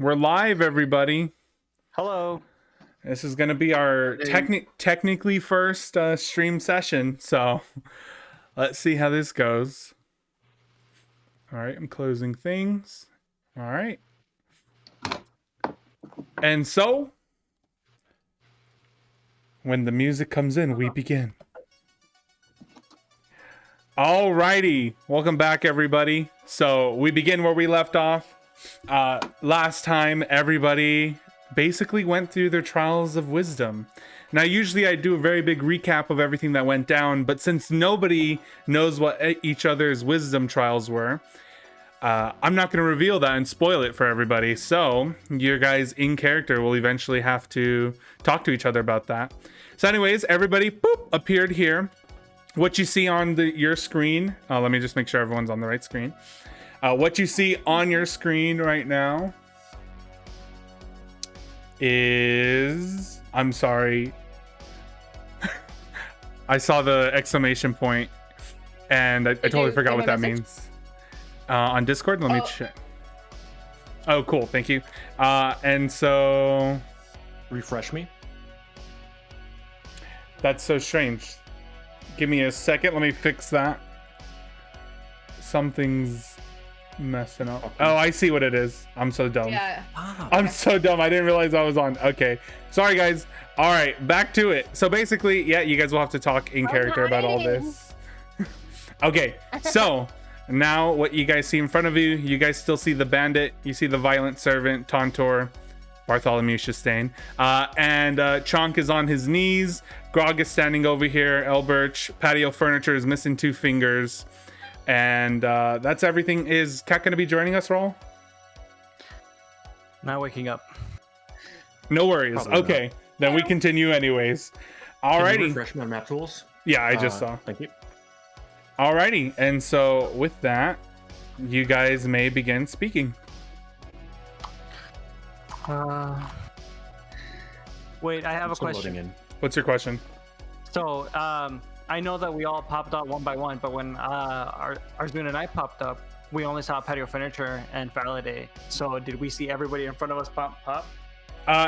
We're live, everybody. Hello. This is going to be our technically first stream session, so let's see how this goes. All right, I'm closing things. All right. And so, when the music comes in, we begin. All righty. Welcome back, everybody. So, we begin where we left off. Last time, everybody basically went through their trials of wisdom. Now, usually I do a very big recap of everything that went down, but since nobody knows what each other's wisdom trials were, I'm not going to reveal that and spoil it for everybody. So, your guys in character will eventually have to talk to each other about that. So anyways, everybody, boop, appeared here. What you see on your screen, let me just make sure everyone's on the right screen. What you see on your screen right now is... I'm sorry. I saw the exclamation point, and I totally forgot what that means. On Discord, let me check. Oh, cool. Thank you. And so... Refresh me. That's so strange. Give me a second. Let me fix that. Something's messing up. Oh, I see what it is. I'm so dumb. Yeah. I'm so dumb. I didn't realize I was on. Okay. Sorry, guys. All right. Back to it. So basically, yeah, you guys will have to talk in character about all this. Okay. So now what you guys see in front of you, you guys still see the bandit. You see the violent servant, Tontor, Bartholomew Chastain. And Chonk is on his knees. Grog is standing over here. Elbirch, patio furniture is missing 2 fingers. And that's everything. Is Kat going to be joining us, Roll? Not waking up. No worries. Probably okay. Not. Then we continue anyways. Can you Alrighty. refresh me on map tools? Yeah, I just saw. Thank you. Alrighty. And so with that, you guys may begin speaking. Wait, I have a question. What's your question? So, I know that we all popped out one by one, but when Arzun and I popped up, we only saw patio furniture and Faraday. So, did we see everybody in front of us pop?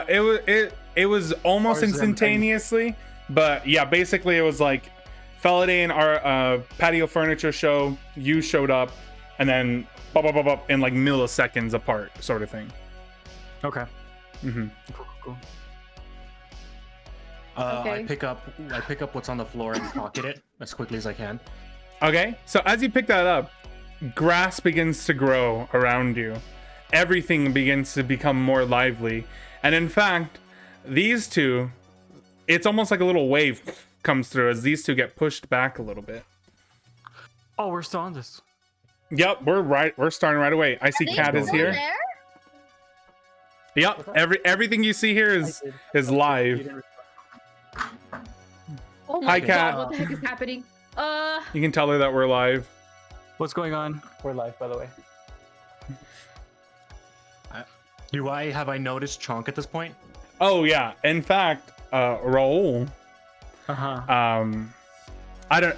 It was almost instantaneously, but yeah, basically it was like Faraday and our patio furniture show. You showed up, and then in like milliseconds apart, sort of thing. Okay. Mm-hmm. Cool. Okay. I pick up what's on the floor and pocket it as quickly as I can. Okay, so as you pick that up, grass begins to grow around you. Everything begins to become more lively. And in fact, these two, it's almost like a little wave comes through as these two get pushed back a little bit. Oh, we're still on this. Yep, we're starting right away. I see Kat is here. There? Yep, everything you see here is live. Oh Hi, my Kat. God, what the heck is happening? You can tell her that we're live. What's going on? We're live, by the way. Have I noticed Chonk at this point? Oh yeah, in fact, Raul.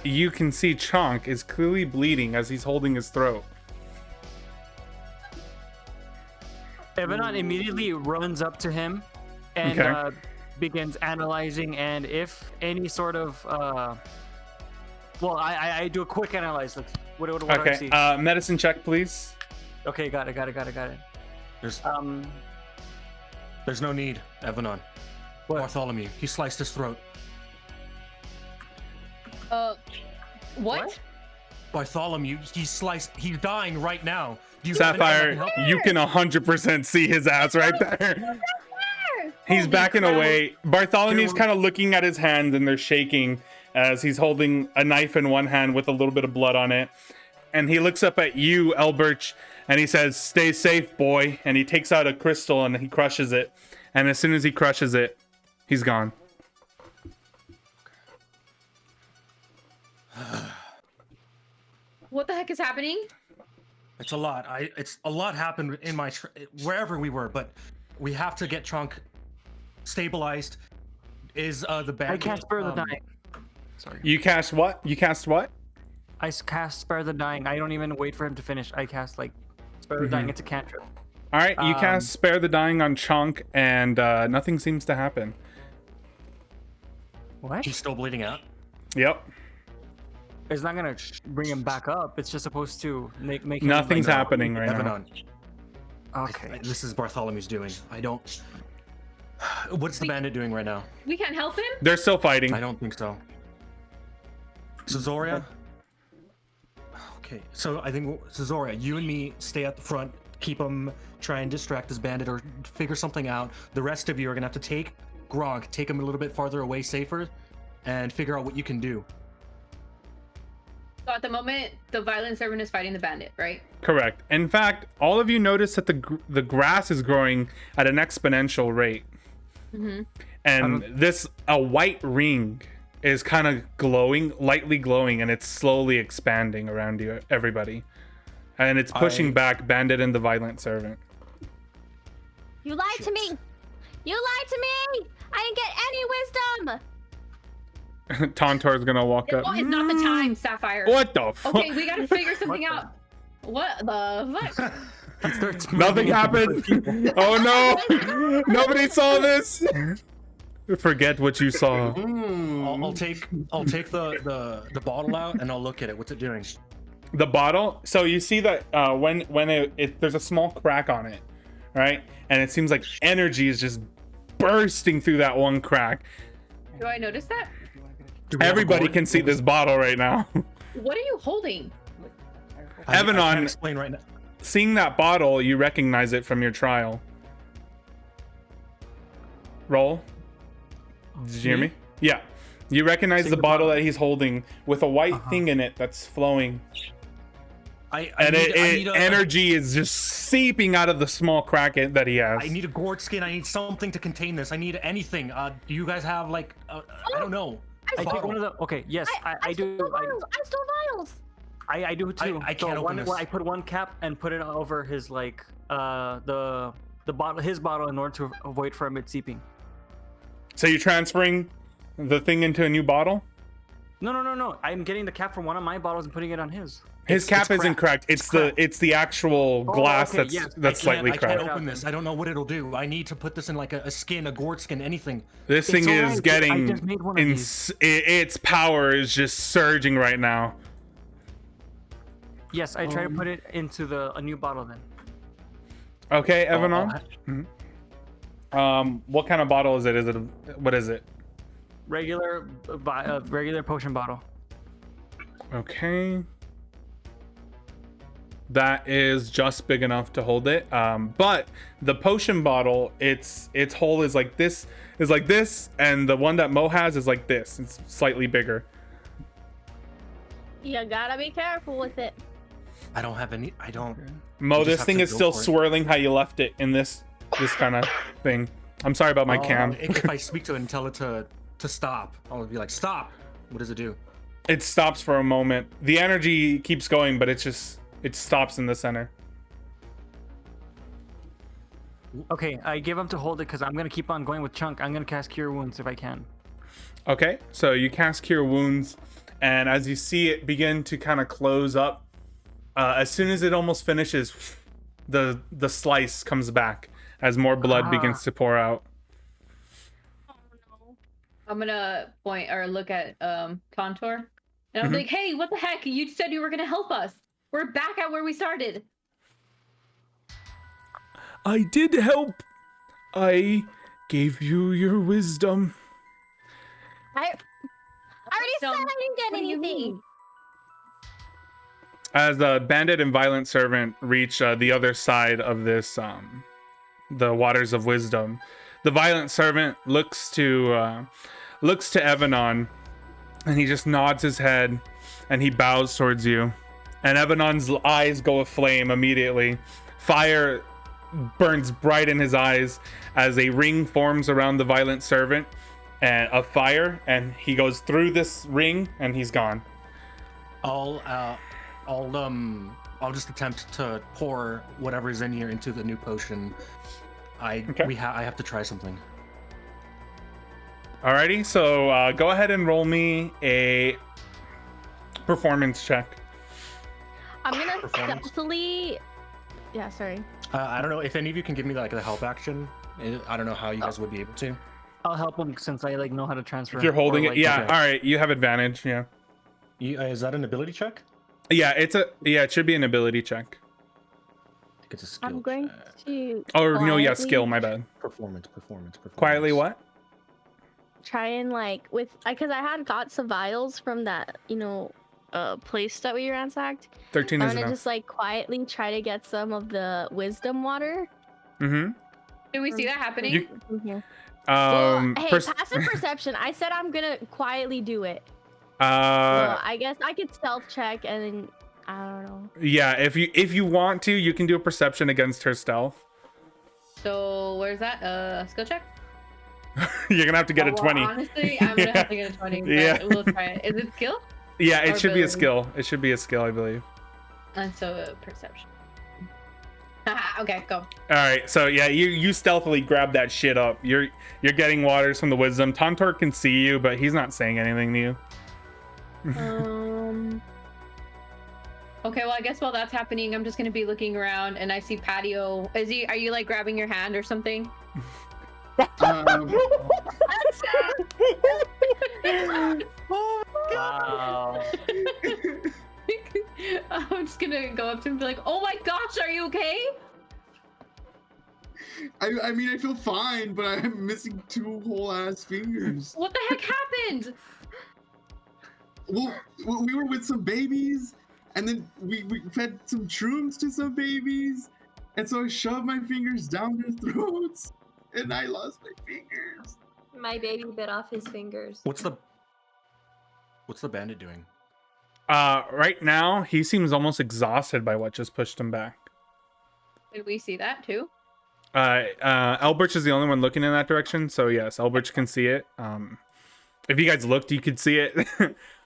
You can see Chonk is clearly bleeding as he's holding his throat. Evanon immediately runs up to him and begins analyzing, and if any sort of I do a quick analyze. What do I see? Medicine check, please. Okay, got it. There's no need, Evanon. What? Bartholomew, he sliced his throat. What? Bartholomew, he's dying right now. Sapphire, you can 100% see his ass right there. He's backing away. Bartholomew's kind of looking at his hands, and they're shaking as he's holding a knife in one hand with a little bit of blood on it. And he looks up at you, Elbirch, and he says, "Stay safe, boy." And he takes out a crystal and he crushes it. And as soon as he crushes it, he's gone. What the heck is happening? It's a lot. It's a lot happened in my wherever we were, but we have to get Chonk stabilized. Is the bandit? I cast Spare the Dying. Sorry. You cast what? I cast Spare the Dying. I don't even wait for him to finish. I cast Spare the Dying. It's a cantrip. All right, you cast Spare the Dying on Chunk, and nothing seems to happen. What? He's still bleeding out. Yep. It's not gonna bring him back up. It's just supposed to make him, Nothing's like, happening right now. Evanon, Okay. this is Bartholomew's doing. I don't. What's the bandit doing right now? We can't help him? They're still fighting. I don't think so. Cesaria? Okay, so I think Cesaria, you and me stay at the front, keep him, try and distract this bandit or figure something out. The rest of you are gonna have to take Gronk, take him a little bit farther away, safer, and figure out what you can do. So at the moment, the violent servant is fighting the bandit, right? Correct. In fact, all of you notice that the grass is growing at an exponential rate. Mm-hmm. And a white ring is kind of glowing, lightly glowing, and it's slowly expanding around you, everybody. And it's pushing back Bandit and the Violent Servant. You lied to me! You lied to me! I didn't get any wisdom! Tauntor's gonna walk up. No, it's not the time, Sapphire. What the fuck? Okay, we gotta figure something out. What the fuck? Nothing happened. Oh no! Nobody saw this. Forget what you saw. I'll take the bottle out and I'll look at it. What's it doing? The bottle. So you see that when there's a small crack on it, right? And it seems like energy is just bursting through that one crack. Do I notice that? Everybody can see this bottle right now. What are you holding? I can't Evanon, explain right now. seeing that bottle, you recognize it from your trial. Roll. Did you hear me? Yeah. You recognize the bottle that he's holding with a white thing in it that's flowing. Energy is just seeping out of the small crack that he has. I need a gourd skin. I need something to contain this. I need anything. Do you guys have like I don't know. I take one of the. Okay, yes, I do. Stole vials. I stole vials. I do too. I can't open this. I put one cap and put it over his like the bottle, his bottle, in order to avoid from it seeping. So you're transferring the thing into a new bottle? No. I'm getting the cap from one of my bottles and putting it on his. His cap isn't cracked. It's the actual glass okay, yes. that's slightly I cracked. can't open this. I don't know what it'll do. I need to put this in like a skin, a gourd skin, anything. This thing is alright. I getting just made one of these. its power is just surging right now. Yes, I try to put it into a new bottle then. Okay, Evanon. What kind of bottle is it? What is it? Regular potion bottle. Okay. That is just big enough to hold it. But the potion bottle, its hole is like this, and the one that Mo has is like this. It's slightly bigger. You gotta be careful with it. I don't have any. I don't. Mo, You just this have thing to is go still for it. swirling how you left it in this kind of thing. I'm sorry about my cam. If I speak to it and tell it to stop, I'll be like, stop. What does it do? It stops for a moment. The energy keeps going, but it stops in the center. Okay, I give him to hold it because I'm gonna keep on going with Chunk. I'm gonna cast Cure Wounds if I can. Okay, so you cast Cure Wounds, and as you see it begin to kind of close up, as soon as it almost finishes, the slice comes back as more blood begins to pour out. I'm gonna point or look at Contour, and I'm like, "Hey, what the heck? You said you were gonna help us. We're back at where we started." I did help. I gave you your wisdom. I already said I didn't get What do you anything. mean? As the Bandit and Violent Servant reach the other side of this, the Waters of Wisdom, the Violent Servant looks to Evanon, and he just nods his head, and he bows towards you. And Evanon's eyes go aflame immediately. Fire burns bright in his eyes as a ring forms around the Violent Servant, and of fire, and he goes through this ring, and he's gone. I'll just attempt to pour whatever's in here into the new potion. I have to try something. Alrighty, so go ahead and roll me a performance check. I'm gonna Performance. stealthily. Yeah, sorry. I don't know if any of you can give me like the help action. I don't know how you guys would be able to. I'll help him since I like know how to transfer. If you're holding or, it, like, yeah. okay. All right, you have advantage. Yeah. Is that an ability check? Yeah, it should be an ability check. I think it's a skill I'm going check. to. Or no, yeah, quietly skill. My bad. Performance. Quietly, what? Try and like because I had got some vials from that place that we ransacked. 13 I'm is gonna enough. just like quietly try to get some of the wisdom water. Mm-hmm. Do we see that happening? You- From here. Well, hey, pers- passive perception. I said I'm gonna quietly do it. uh, Well, I guess I could stealth check and then I don't know. yeah. If you want to, you can do a perception against her stealth. So where's that? Skill check? You're gonna have to get a Well, 20. Honestly, I'm gonna have to get a 20. But Yeah. We'll try it. Is it skill? Yeah, it Or should be a ability? skill. It should be a skill, I believe. And so perception. Haha, okay, go. All right, so yeah, you stealthily grab that shit up. You're getting waters from the wisdom. Tontor can see you, but he's not saying anything to you. Okay, well, I guess while that's happening, I'm just gonna be looking around, and I see Patio. Are you like grabbing your hand or something? Wow. I'm just gonna go up to him and be like, "Oh my gosh, are you okay?" I mean, I feel fine, but I'm missing 2 whole ass fingers. What the heck happened? Well, we were with some babies, and then we fed some shrooms to some babies, and so I shoved my fingers down their throats, and I lost my fingers. My baby bit off his fingers. What's the bandit doing? Right now, he seems almost exhausted by what just pushed him back. Did we see that too? Elbridge is the only one looking in that direction, so yes, Elbridge can see it. If you guys looked, you could see it.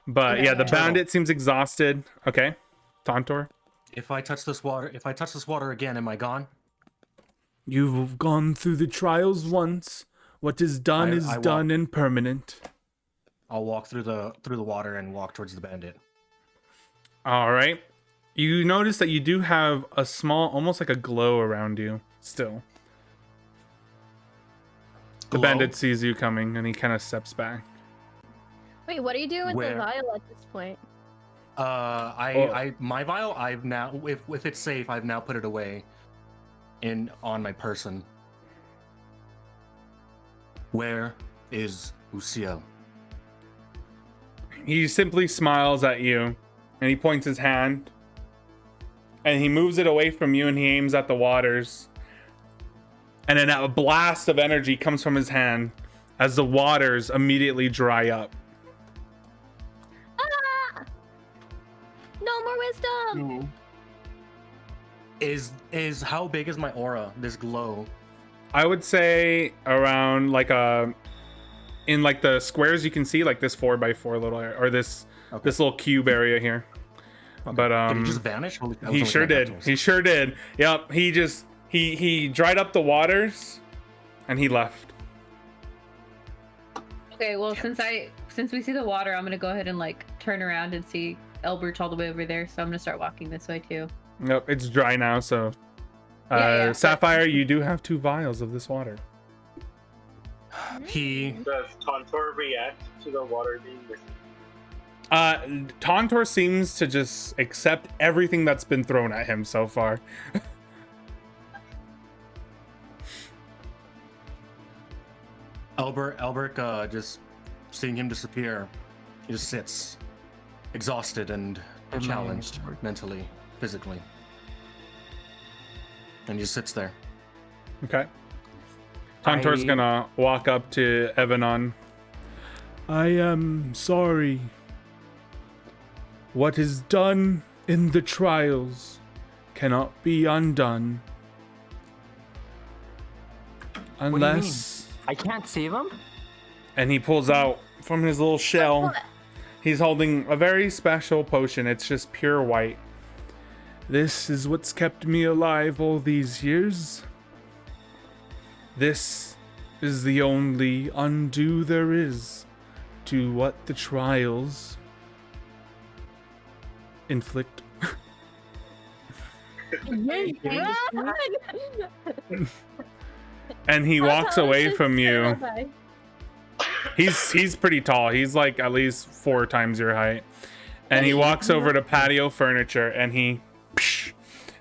But Okay, yeah, the yeah. bandit seems exhausted. Okay, Tontor. If I touch this water again, am I gone? You've gone through the trials once. What is done I is walk- done and permanent. I'll walk through the water and walk towards the bandit. All right. You notice that you do have a small, almost like a glow around you still. The Glow? bandit sees you coming and he kind of steps back. Wait, what are you doing with Where? the vial at this point? My vial, I've now, if it's safe, I've now put it away on my person. Where is Uciel? He simply smiles at you and he points his hand and he moves it away from you and he aims at the waters. And then a blast of energy comes from his hand as the waters immediately dry up. Ah! No more wisdom. No. Is how big is my aura? This glow. I would say around like in like the squares you can see like this 4x4 little area, or this little cube area here. Okay. But Did he just vanish? he sure did. He sure did. Yep. He dried up the waters and he left. Okay, well, since we see the water, I'm gonna go ahead and like turn around and see Elbert all the way over there. So I'm gonna start walking this way too. Nope, it's dry now, so Yeah, Sapphire, you do have 2 vials of this water. He Does Tontor react to the water being missing? Tontor seems to just accept everything that's been thrown at him so far. Albert, just seeing him disappear, he just sits, exhausted and challenged mentally, physically, and he just sits there. Okay. Tontor's gonna walk up to Evanon. I am sorry. What is done in the trials cannot be undone. Unless... I can't save him? And he pulls out from his little shell. He's holding a very special potion. It's just pure white. This is what's kept me alive all these years. This is the only undo there is to what the trials inflict. Run! And he walks Tell us away his from you. lullaby. He's pretty tall. He's like at least 4 times your height. And he walks over to patio furniture and he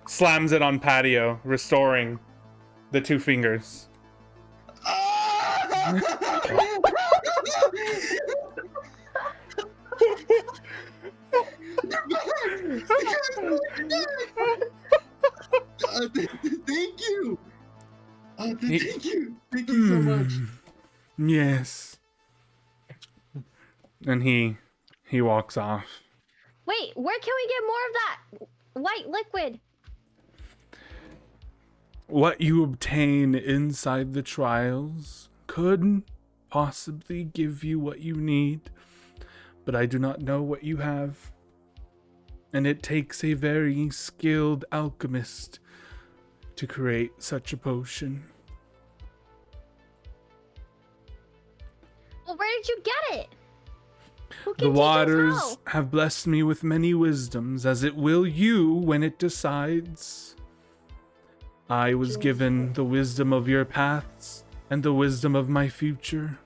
slams it on patio, restoring the 2 fingers. Thank you. Thank you. Thank you so much. Yes. And he walks off. Wait, where can we get more of that white liquid? What you obtain inside the trials could possibly give you what you need, but I do not know what you have. And it takes a very skilled alchemist to create such a potion. Well, where did you get it? Who The can teach us waters how? have blessed me with many wisdoms, as it will you when it decides. I was given the wisdom of your paths and the wisdom of my future.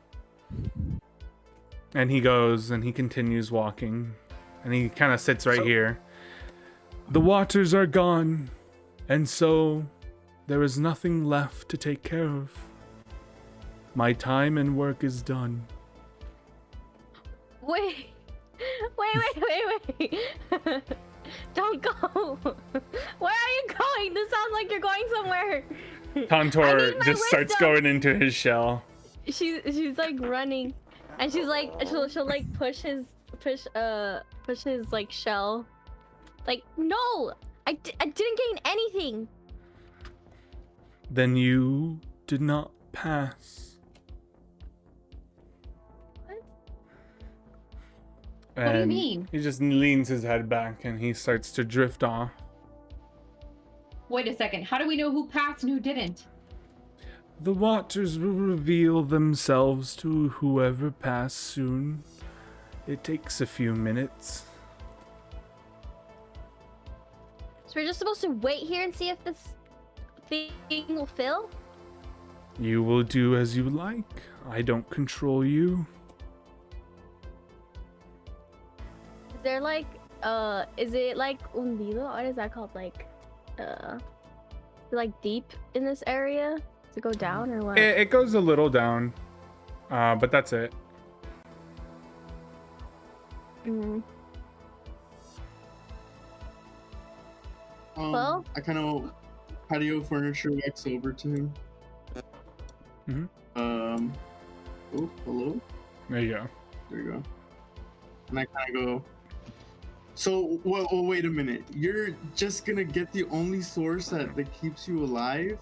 And he goes and he continues walking. And he kind of sits right here. The waters are gone, and so there is nothing left to take care of. My time and work is done. Wait. Don't go. Where are you going? This sounds like you're going somewhere. I Tontor need my just starts wisdom. going into his shell. She's like running, and she's like she'll like push his like shell. Like, no, I didn't gain anything. Then you did not pass. What do you And mean? He just leans his head back and he starts to drift off. Wait a second. How do we know who passed and who didn't? The waters will reveal themselves to whoever passed soon. It takes a few minutes. So we're just supposed to wait here and see if this thing will fill? You will do as you like. I don't control you. Is there like is it like hundido? What is that called? Like like deep in this area? Does it go down or what? It goes a little down, but that's it. Mhm. Well? I kind of patio furniture walks over to him. Mhm. Oh, hello. There you go. There you go. And I kind of go. So, well, wait a minute. You're just gonna get the only source that keeps you alive?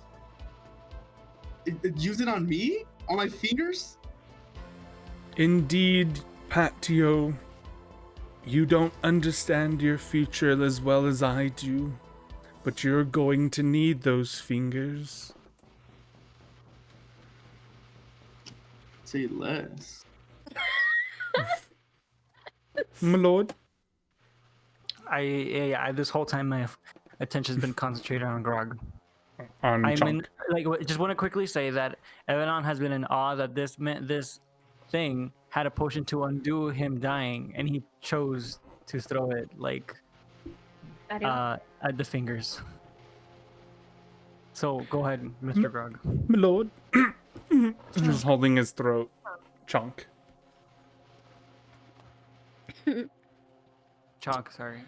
Use it on me? On my fingers? Indeed, Patio. You don't understand your future as well as I do, but you're going to need those fingers. Say less. My lord. I this whole time my attention's been concentrated on Grog. On I'm Chunk. in, like, just want to quickly say that Evanon has been in awe that this thing had a potion to undo him dying, and he chose to throw it like at the fingers. So go ahead, Mr. Grog. My lord. Just holding his throat. Chunk. Chalk, sorry.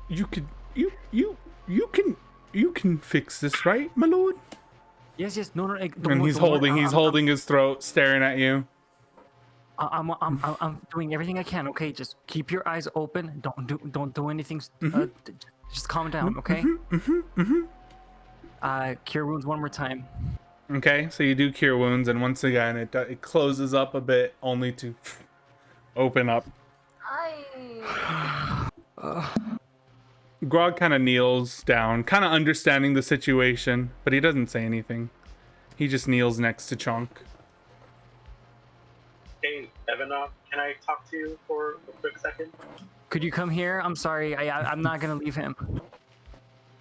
You could you can fix this, right, my lord? Yes, no, don't And worry, he's don't worry. holding his throat, staring at you. I'm doing everything I can. Okay, just keep your eyes open. Don't do anything. Just calm down, okay? Cure wounds one more time. Okay, so you do cure wounds, and once again, it closes up a bit, only to open up. Grog kind of kneels down, kind of understanding the situation, but he doesn't say anything. He just kneels next to Chunk. Hey, Evanov, can I talk to you for a quick second? Could you come here? I'm sorry. I'm not gonna leave him.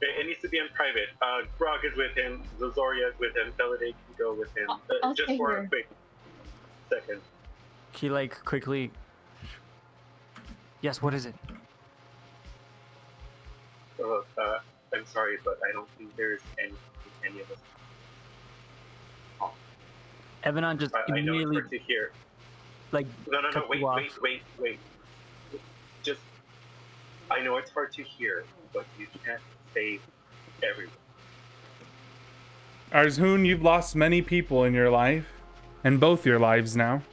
It needs to be in private. Grog is with him. Zozoria is with him. Felide can go with him. I'll Just stay for here. a quick second. He like quickly. Yes, what is it? I'm sorry, but I don't think there's any of us. Evanon just I know it's immediately hard to hear. like No, cut wait, you off. wait. Just, I know it's hard to hear, but you can't save everyone. Arzhoon, you've lost many people in your life, and both your lives now.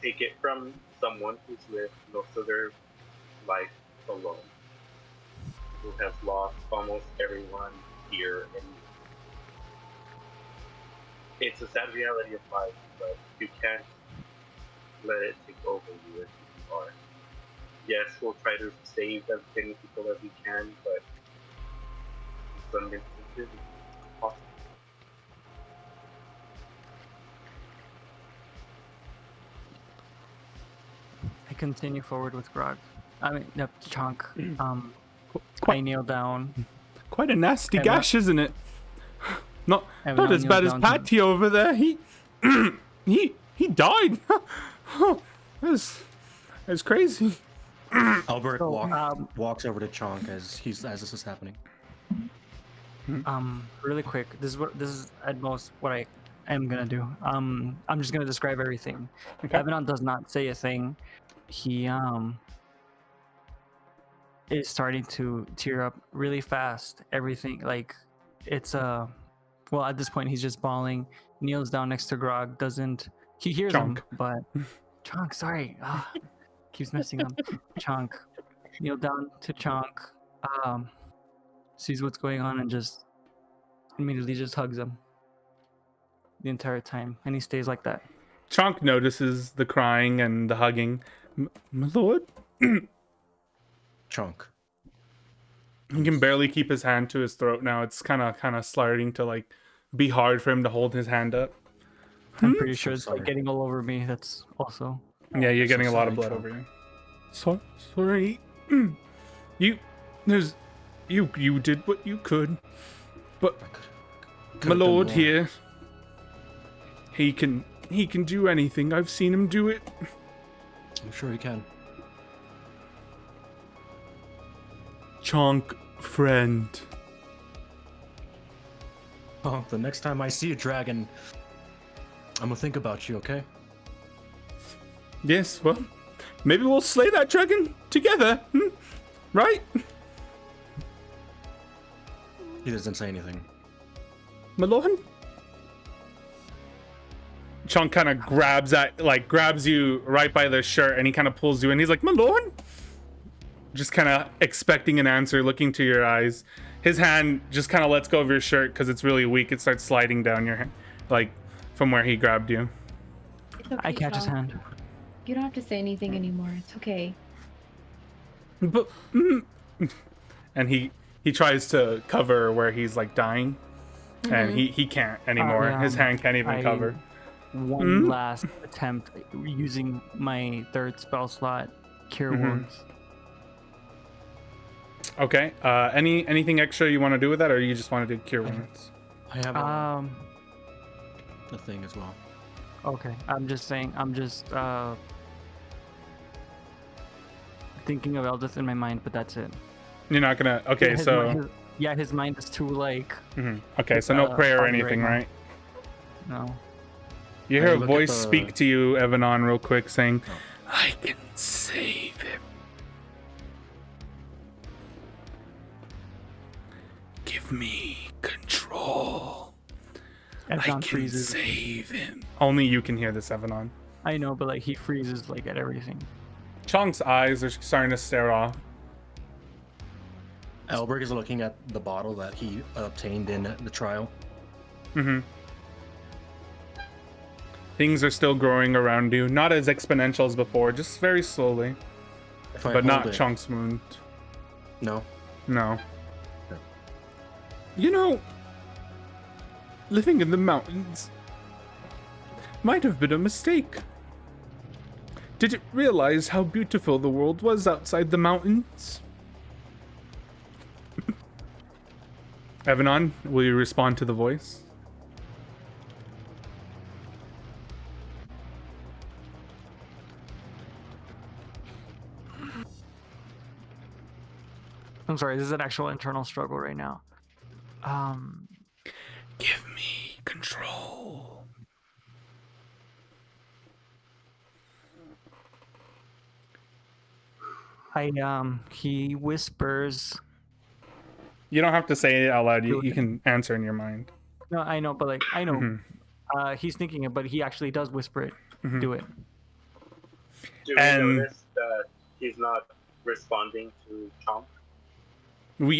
Take it from someone who's lived most of their life alone, who has lost almost everyone here, and it's a sad reality of life, but you can't let it take over you as you are. Yes, we'll try to save as many people as we can, but in some instances it's impossible. I continue forward with Grog. I mean, no, Chunk. I Quite, kneel down. quite a nasty Evan- gash, isn't it? Not Evan, as kneel bad as down to- Patty over there. He he died. That's crazy. Albert So, walks over to Chonk as this is happening. Really quick. This is at most what I am gonna do. I'm just gonna describe everything. Okay. Evanon does not say a thing. He is starting to tear up really fast. Everything like it's well at this point he's just bawling. Kneels down next to Grog. He hears Chunk. him, but Chunk. Sorry, keeps messing up. Chunk. Kneel down to Chunk. Sees what's going on and just immediately just hugs him the entire time, and he stays like that. Chonk notices the crying and the hugging. My lord, Chonk. he can barely keep his hand to his throat now. It's kind of starting to like be hard for him to hold his hand up. I'm pretty sure So it's like sorry. getting all over me. That's also Yeah, you're getting a lot of sorry, blood Chonk. over you. Sorry. You did what you could, but Could've my done lord more. here, he can do anything. I've seen him do it. I'm sure he can. Chonk, friend. Oh, the next time I see a dragon, I'm gonna think about you, okay? Yes, well, maybe we'll slay that dragon together, right? He doesn't say anything. My lord? Chunk kind of grabs you right by the shirt, and he kind of pulls you in. He's like, my lord? Just kind of expecting an answer, looking to your eyes. His hand just kind of lets go of your shirt because it's really weak. It starts sliding down your hand, like from where he grabbed you. It's okay, I catch his Sean. hand. You don't have to say anything anymore. It's okay. But, and he tries to cover where he's like dying, and he can't anymore. His hand can't even cover. One last attempt using my third spell slot, Cure Wounds. Okay. Anything extra you want to do with that, or you just want to do cure wounds? I have a thing as well. Okay. I'm just thinking of Eldith in my mind, but that's it. You're not gonna. Okay, so his mind is too like okay, so no prayer or foggy right anything, now. right? no. You I hear a look at voice the- speak to you, Evanon, real quick, saying, Oh. "I can save him. Give me control. I Evanon can freezes. save him." Only you can hear this, Evanon. I know, but like he freezes like at everything. Chunk's eyes are starting to stare off. Elberg is looking at the bottle that he obtained in the trial. Things are still growing around you, not as exponential as before, just very slowly, If I but hold not it- Chunk's wound. No. No. Okay. You know, living in the mountains might have been a mistake. Did it realize how beautiful the world was outside the mountains? Evanon, will you respond to the voice? I'm sorry, this is an actual internal struggle right now. Give me control. He whispers. You don't have to say it out loud. You Do it. can answer in your mind. No, I know, but like I know. Mhm. He's thinking it, but he actually does whisper it. Mhm. Do it. Do we And- notice that he's not responding to Chomp?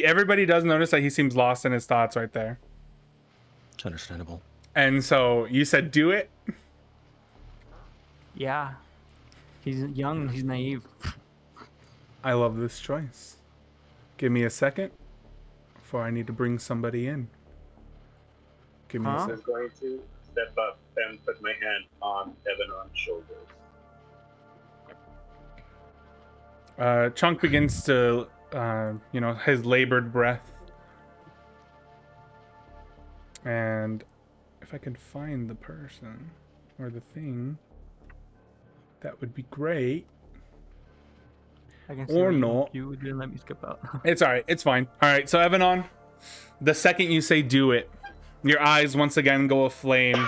Everybody does notice that he seems lost in his thoughts right there. It's understandable. And so you said, do it. Yeah. He's young. He's naive. I love this choice. Give me a second, for I need to bring somebody in. Give me a Huh? I'm second. going to step up and put my hand on Evanon's shoulders. Chunk begins to, his labored breath. And if I can find the person or the thing, that would be great. I can see Or why not. You didn't let me skip out. It's all right. It's fine. All right. So Evanon, the second you say "do it," your eyes once again go aflame.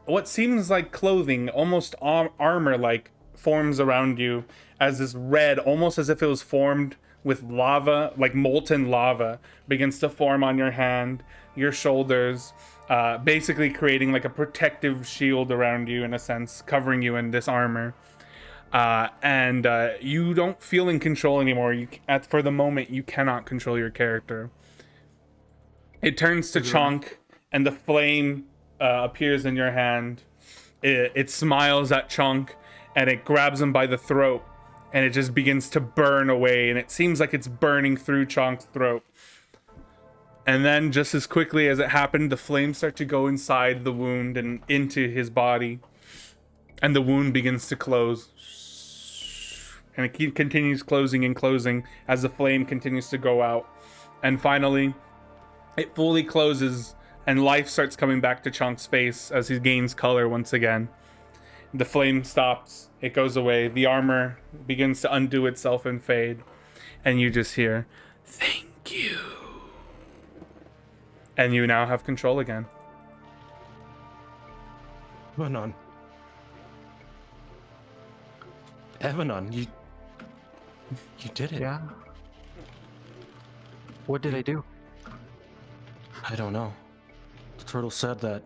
What seems like clothing, almost armor-like, forms around you as this red, almost as if it was formed with lava, like molten lava, begins to form on your hand, your shoulders, basically creating like a protective shield around you in a sense, covering you in this armor. And you don't feel in control anymore. For the moment, you cannot control your character. It turns to Chunk, and the flame appears in your hand. It smiles at Chunk, and it grabs him by the throat, and it just begins to burn away, and it seems like it's burning through Chunk's throat. And then, just as quickly as it happened, the flames start to go inside the wound and into his body, and the wound begins to close. And it continues closing and closing as the flame continues to go out. And finally, it fully closes and life starts coming back to Chunk's face as he gains color once again. The flame stops, it goes away, the armor begins to undo itself and fade. And you just hear, "Thank you." And you now have control again. Evanon. Evanon, you did it. Yeah. What did I do? I don't know. The turtle said that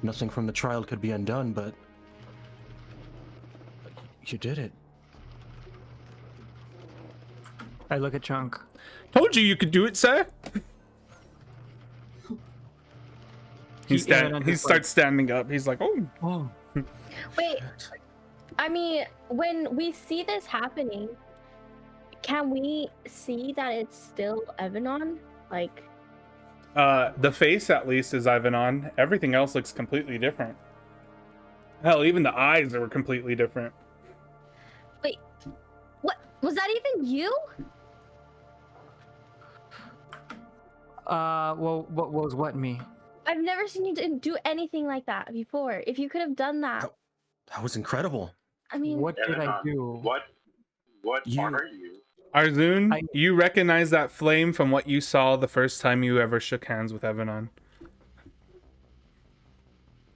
nothing from the trial could be undone, but you did it. I look at Chunk. Told you could do it, sir. He starts standing up. He's like, "Oh." Oh. Wait, I mean, when we see this happening, can we see that it's still Evanon? Like, The face, at least, is Ivanon. Everything else looks completely different. Hell, even the eyes are completely different. wait, what was that even you? Well, what was what me? I've never seen you do anything like that before. If you could have done that, That was incredible. I mean, What did I Evanon, do? What You- are you? Arzoon, I- you recognize that flame from what you saw the first time you ever shook hands with Evanon.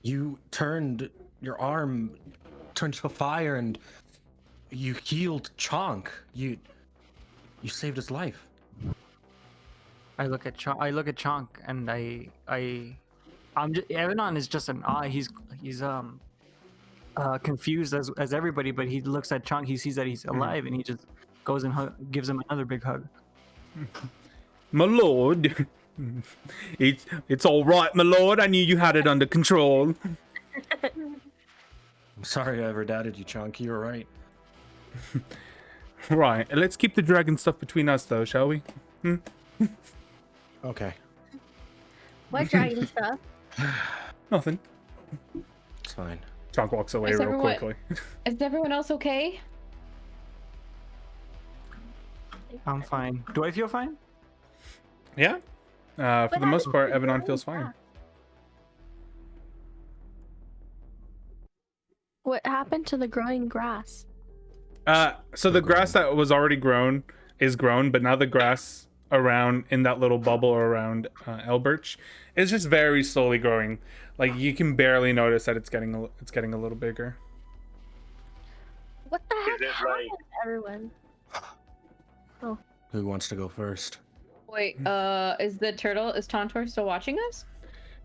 You turned your arm turned to fire and you healed Chonk. You saved his life. I look at Chunk, and I'm just Evanon is just an eye. He's confused as everybody, but he looks at Chunk. He sees that he's alive, and he just goes and gives him another big hug. My lord. It's all right, my lord. I knew you had it under control. I'm sorry I ever doubted you, Chonk. You were right. Right. Let's keep the dragon stuff between us, though, shall we? Okay, what dragon stuff? Nothing. it's fine. Chonk walks away Is real everyone- quickly. Is everyone else okay? I'm fine. Do I feel fine? Yeah. For What the most happened part, to the Evanon growing feels fine. grass? What happened to the growing grass? So the grass that was already grown is grown, but now the grass around in that little bubble around Elbirch is just very slowly growing. Like you can barely notice that it's getting a little bigger. What the heck it happened, like- everyone? Who wants to go first? Wait, is Tontor still watching us?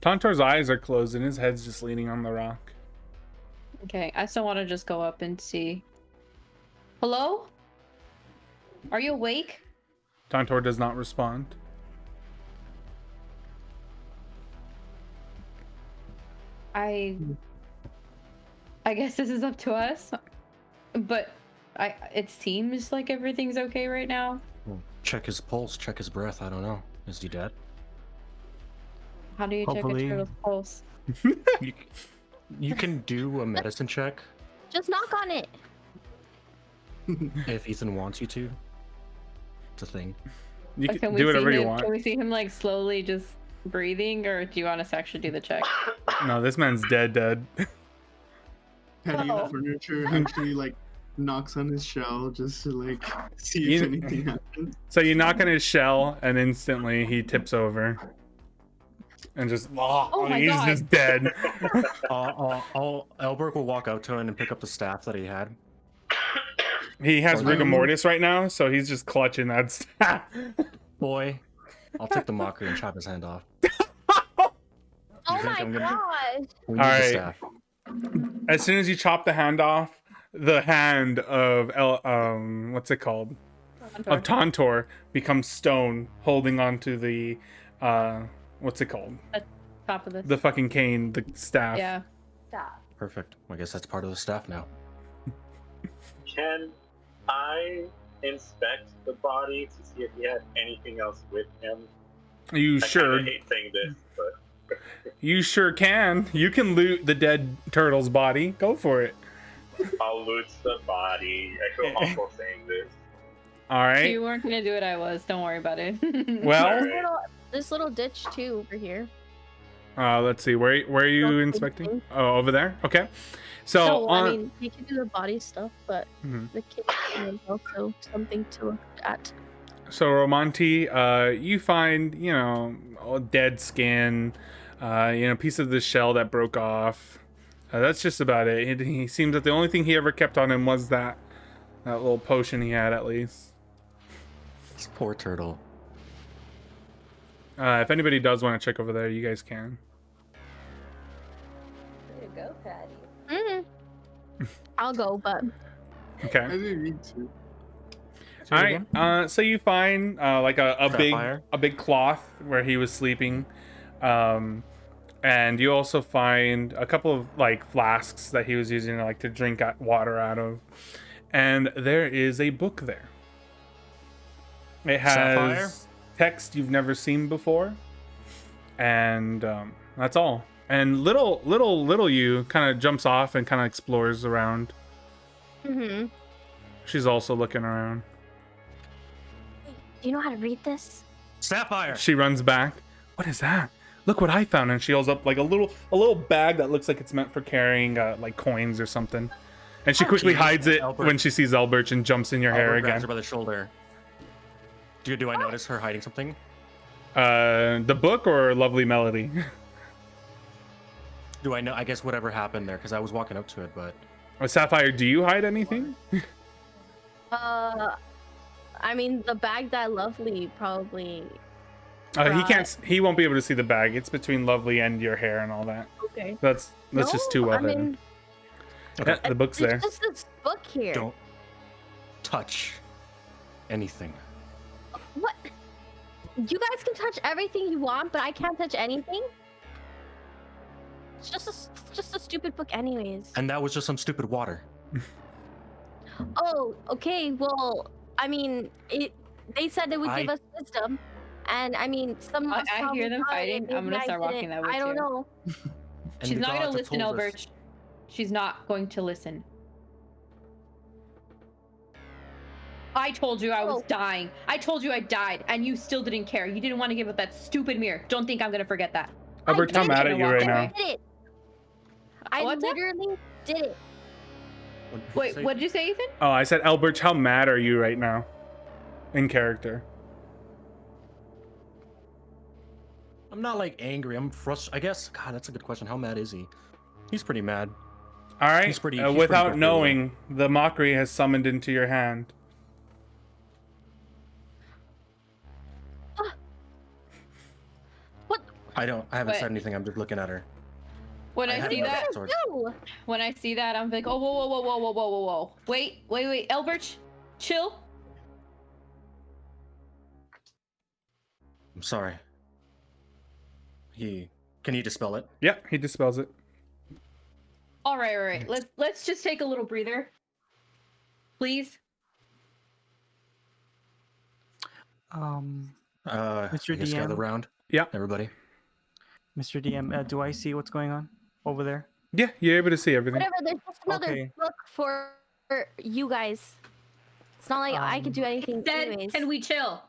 Tontor's eyes are closed and his head's just leaning on the rock. Okay, I still want to just go up and see. Hello? Are you awake? Tontor does not respond. I guess this is up to us. But it seems like everything's okay right now. Well, check his pulse, check his breath. I don't know. Is he dead? How do you check a Hopefully. turtle's pulse? You can do a medicine check Just knock on it. if Ethan wants you to. It's a thing. You Can can we do whatever see you him, want. Can we see him like slowly just breathing, or do you want us to actually do the check? No, this man's dead. Petty Oh. furniture actually like knocks on his shell just to like see if You- anything happens. So you knock on his shell, and instantly he tips over, and just Oh my he's God. just dead. Elbert will walk out to him and pick up the staff that he had. He has Okay. rigor mortis right now, so he's just clutching that staff. Boy, I'll take the mockery and chop his hand off. Oh think my I'm gonna- gosh. We need All the right. staff. As soon as you chop the hand off, the hand of what's it called? Of Tontor becomes stone, holding onto the what's it called? Top of this. The fucking cane, the staff. Yeah. Stop. Perfect. I guess that's part of the staff now. Can I inspect the body to see if he had anything else with him? You I sure? kinda hate saying this, but You sure can. You can loot the dead turtle's body. Go for it. I'll loot the body. I feel awful saying this. All right. You weren't gonna do it. I was. Don't worry about it. Well, This little ditch too over here. let's see. Where are you Nothing. inspecting? Oh, over there. Okay. So No, on. I mean, you can do the body stuff, but Mhm. the kid is also something to look at. So Romanti, you find, all dead skin, piece of the shell that broke off. That's just about it. He seems that the only thing he ever kept on him was that little potion he had, at least. This poor turtle. If anybody does want to check over there, you guys can. There you go, Patty. I'll go, but Okay. I didn't need to. All right. So you find like a Sapphire? big cloth where he was sleeping, and you also find a couple of like flasks that he was using like to drink water out of, and there is a book there. It has Sapphire? text you've never seen before, and that's all. And little you kind of jumps off and kind of explores around. She's also looking around. Do you know how to read this? Sapphire! She runs back. What is that? Look what I found! And she holds up like a little bag that looks like it's meant for carrying like coins or something. And she quickly hides it Albert. when she sees Elbert and jumps in your hair Albert grabs again. her by the shoulder. Do I notice her hiding something? The book or Lovely Melody? Do I know? I guess whatever happened there, because I was walking up to it, but Sapphire, do you hide anything? I mean, the bag that Lovely probably. He can't. He won't be able to see the bag. It's between Lovely and your hair and all that. Okay. That's just too well I hidden. mean, Yeah, the book's there. It's just this book here. don't touch anything. What? You guys can touch everything you want, but I can't touch anything. It's just a stupid book, anyways. And that was just some stupid water. Oh, okay. Well, I mean, they said they would give I- us wisdom, and I mean, some. I us hear them probably got it, fighting. and I'm gonna maybe I start walking didn't. that way I don't too. know. And She's the not gonna gods have listen, told us- Albert. She's not going to listen. I told you I was dying. I told you I died, and you still didn't care. You didn't want to give up that stupid mirror. Don't think I'm gonna forget that. Albert, I'm mad at you right now. I did it. I What's that? literally did it. Wait, what did you say, Ethan? Oh, I said, Albert, how mad are you right now? In character. I'm not like angry. I'm frustrated. I guess. God, that's a good question. How mad is he? He's pretty mad. All right. He's pretty Without frustrated. knowing, the mockery has summoned into your hand. What? I haven't Wait. said anything. I'm just looking at her. When I have see no that, sword. No. when I see that, I'm like, oh, whoa. Wait, Elbert, chill. I'm sorry. Can you dispel it? Yep, he dispels it. All right. Let's just take a little breather, please. Mr. I guess gather DM. round. Yeah. Everybody. Mr. DM, do I see what's going on over there? Yeah, you're able to see everything. Whatever. There's just another Okay. book for you guys. It's not like I could do anything. Then anyways. can we chill?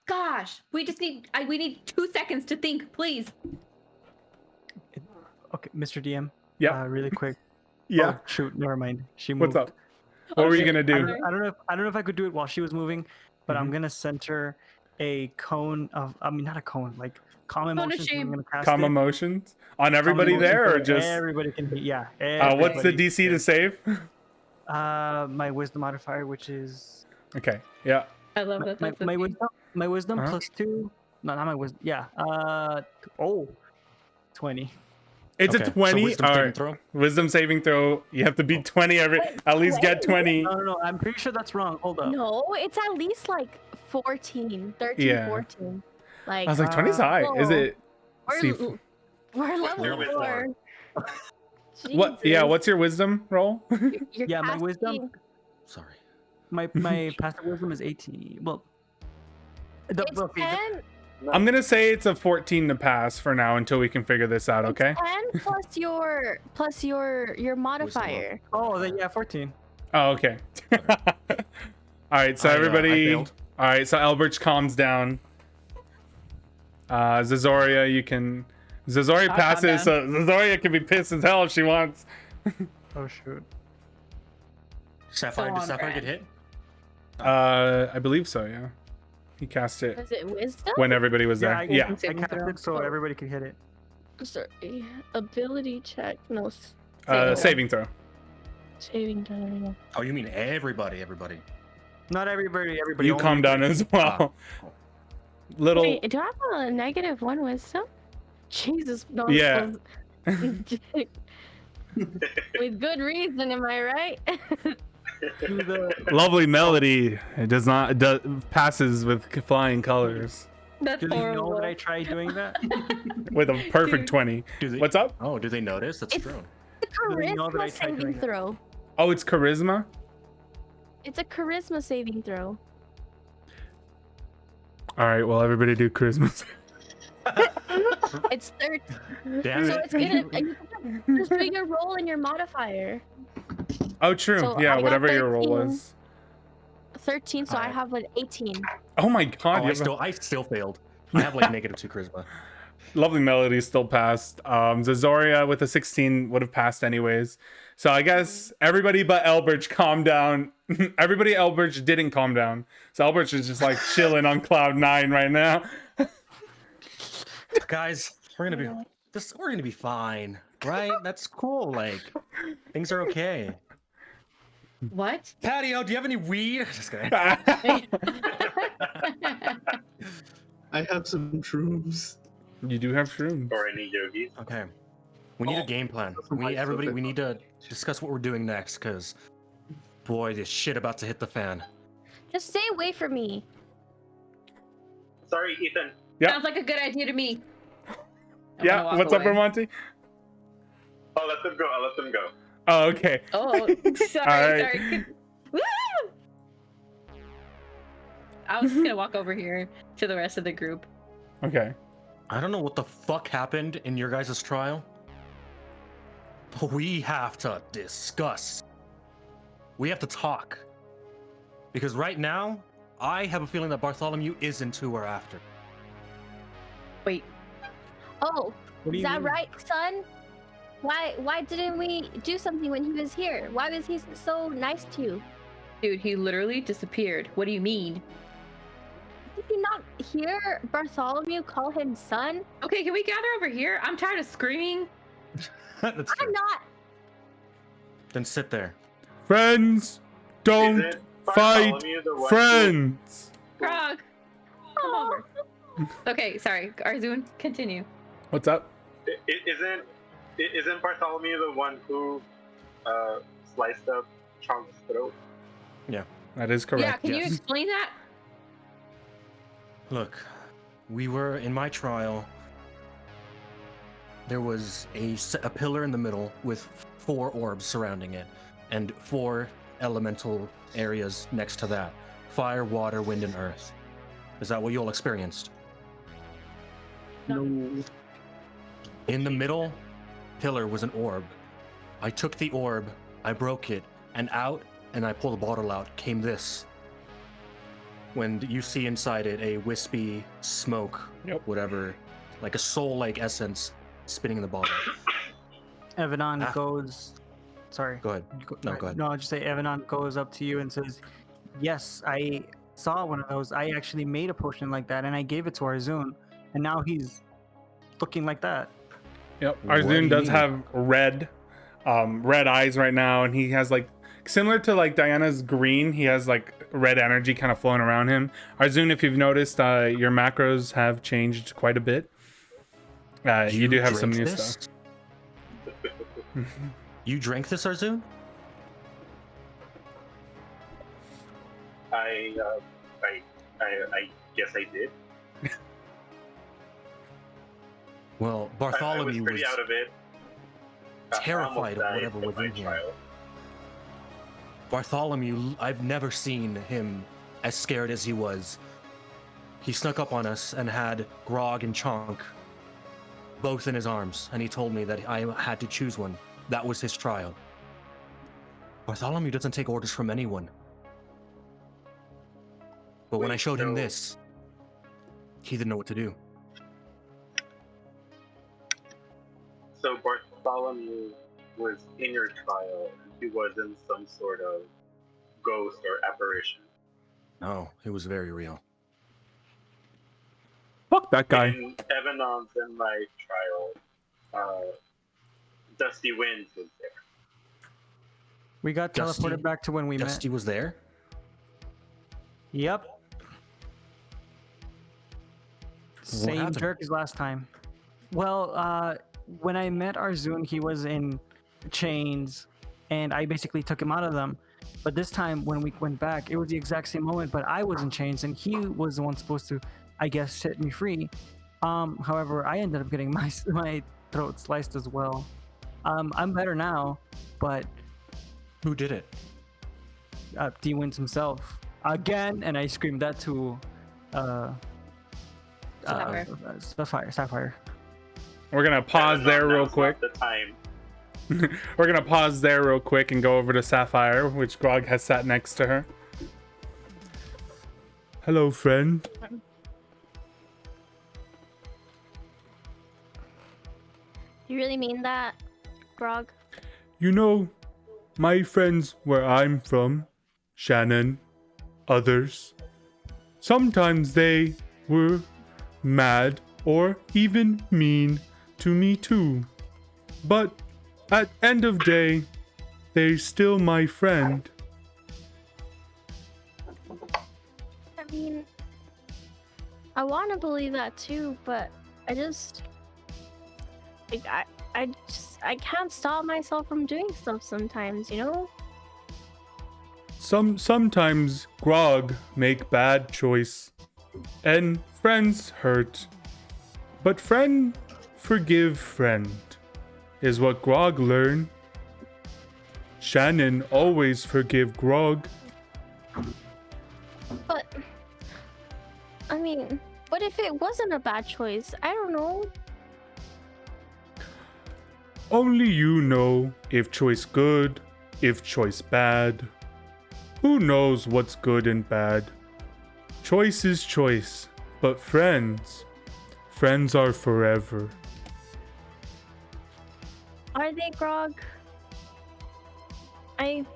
Gosh, we just need we need 2 seconds to think, please. Okay, Mr. DM. Yeah. Really quick. Yeah. Oh, shoot, never mind. She moved. What's up? What were you gonna I do? don't know if I could do it while she was moving, but I'm gonna center a cone of. I mean, not a cone, like calm Cone of emotions. shame. I'm gonna cast Calm it. emotions on Calm everybody emotions there, so or that just everybody can? Yeah. what's the everybody. DC to save? My wisdom modifier, which is Okay. Yeah. I love that. That's my okay. wisdom. My wisdom Uh-huh. plus 2. No, not my wisdom. Yeah. 20. It's Okay, a so 20. wisdom All saving right. throw? Wisdom saving throw. You have to beat 20 every. At least get 20. No. I'm pretty sure that's wrong. Hold up. No, it's at least like 14, 13, Yeah. 14. Like I was like, 20's high. Is whoa. it? we're, see. we're level You're with 4. What? Yeah. Jesus. What's your wisdom roll? You're Yeah, my wisdom. casting- Sorry. My passive wisdom is 18. Well, It's 10, I'm gonna say it's a 14 to pass for now until we can figure this out. Okay. it's 10 plus your modifier. oh, then yeah, 14. Oh, okay. All right. So I everybody. failed. All right. So Elbert calms down. Zazoria, you can. Zazoria I'll calm passes, so Zazoria can be pissed as hell if she wants. Oh shoot. Sapphire, So did on Sapphire brand. get hit? I believe so. Yeah. He cast it Is it wisdom? when everybody was there. I Yeah. cast it so everybody can hit it. Sorry. Ability check. No. Saving throw. Saving throw. Oh, you mean everybody? Not everybody. You only calm down as well. Little. Wait, do I have a -1 wisdom? Jesus, no. Yeah. With good reason, am I right? do the Lovely melody. It does not. It does, passes with flying colors That's do they know horrible. that I tried doing that? with a perfect 20. Do they? What's up? Oh, do they notice? That's It's- true. It's a Do they know that I charisma tried doing saving it? throw. Oh, it's charisma. It's a charisma saving throw. All right. Well, everybody do charisma. It's 13. Damn So it. it's gonna just do your roll and your modifier. Oh, true. So Yeah. I got Whatever your roll 13. was. 13, so I Alright. have an 18. Oh my God. Oh, you I have still failed. I have like -2 charisma. Lovely melody still passed. Zazoria with a 16 would have passed anyways. So I guess everybody but Elbridge calmed down. Everybody Elbridge didn't calm down. So Elbridge is just like chilling on cloud 9 right now. Guys, we're gonna be fine, right? That's cool. Like, things are okay. What? Patio, do you have any weed? Just kidding. I have some shrooms. You do have shrooms. Or any yogis. Okay. We need a game plan. We need to discuss what we're doing next, because boy, this shit about to hit the fan. Just stay away from me. Sorry, Ethan. Yeah. Sounds like a good idea to me. I'm gonna Yeah. walk What's up, away. Ramonti? I'll let them go. I'll let them go. Oh, okay. Oh, sorry, Alright. sorry. Woo! I was just gonna walk over here to the rest of the group. Okay. I don't know what the fuck happened in your guys' trial, We have to discuss. We have to talk. Because right now, I have a feeling that Bartholomew isn't who we're after. Wait, Oh, What do is you that mean? right, son? Why didn't we do something when he was here? Why was he so nice to you? dude, he literally disappeared. What do you mean? Did you not hear Bartholomew call him son? Okay, can we gather over here? I'm tired of screaming. That's I'm true. not. Then sit there. Friends, don't Isn't fight Bartholomew the one friends. Grog, come Oh. over. Okay, sorry. Arzun, continue. What's up? Isn't Bartholomew the one who sliced up Chunk's throat? That is correct. Yeah, can you yes. explain that? Look, we were in my trial. There was a pillar in the middle with 4 orbs surrounding it, and 4 elemental areas next to that: fire, water, wind, and earth. Is that what you all experienced? No. In the middle pillar was an orb. I took the orb, I broke it, and out, and I pulled a bottle out, came this. When you see inside it a wispy smoke, Yep. whatever, like a soul-like essence spinning in the bottle. Evanon Ah. goes. Sorry. Go ahead. No, go ahead. No, I'll just say Evanon goes up to you and says, "Yes, I saw one of those. I actually made a potion like that, and I gave it to Arzun, and now he's looking like that." Yep. What do Arzun you does mean? have red eyes right now, and he has like similar to like Diana's green. He has like red energy kind of flowing around him. Arzun, if you've noticed, your macros have changed quite a bit. You do have some drank new this? stuff. You drank this, Arzun? I guess I did. Well, I was Bartholomew pretty was out of it. I terrified almost of whatever died was my in here. trial. Bartholomew, I've never seen him as scared as he was. He snuck up on us and had Grog and Chonk both in his arms, and he told me that I had to choose one. That was his trial. Bartholomew doesn't take orders from anyone. But when I Wait, showed him so- this, he didn't know what to do. So Bartholomew was in your trial, and he wasn't some sort of ghost or apparition. No, it was very real. Fuck that guy. In Evanon's in my trial, Dusty Winds was there. We got Dusty- teleported back to when we Dusty was there? met. Yep. Same happened? jerk as last time. Well, when I met Arzun, he was in chains, and I basically took him out of them. But this time, when we went back, it was the exact same moment, but I was in chains, and he was the one supposed to, I guess, set me free. However, I ended up getting my throat sliced as well. I'm better now, but Who did it? D wins himself again, and I screamed that to Sapphire. We're gonna pause Evanon, there real now's quick. not the time. We're gonna pause there real quick and go over to Sapphire, which Grog has sat next to her. Hello, friend. You really mean that, Grog? You know, my friends where I'm from, Shannon, others, sometimes they were mad or even mean to me too. But at end of day, they're still my friend. I mean, I want to believe that too, but I just, I can't stop myself from doing stuff sometimes, you know? Sometimes Grog make bad choice, and friends hurt. But friend forgive friend, is what Grog learn. Shannon always forgive Grog. But, I mean, what if it wasn't a bad choice? I don't know. Only you know if choice good, if choice bad. Who knows what's good and bad? Choice is choice, but friends are forever. Are they, Grog? I've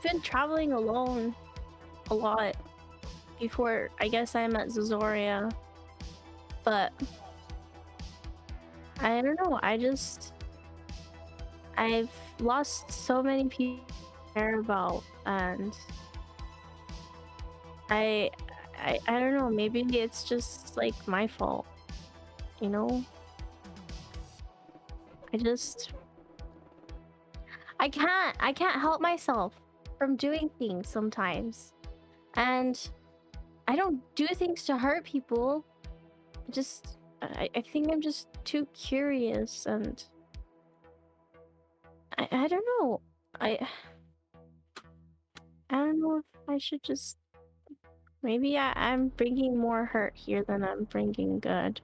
been traveling alone a lot before I guess I met Zozoria, but I don't know. I've lost so many people I care about, and I don't know. Maybe it's just like my fault, you know. I can't help myself from doing things sometimes. And I don't do things to hurt people. I think I'm just too curious, and I don't know. I don't know if I should just maybe I'm bringing more hurt here than I'm bringing good.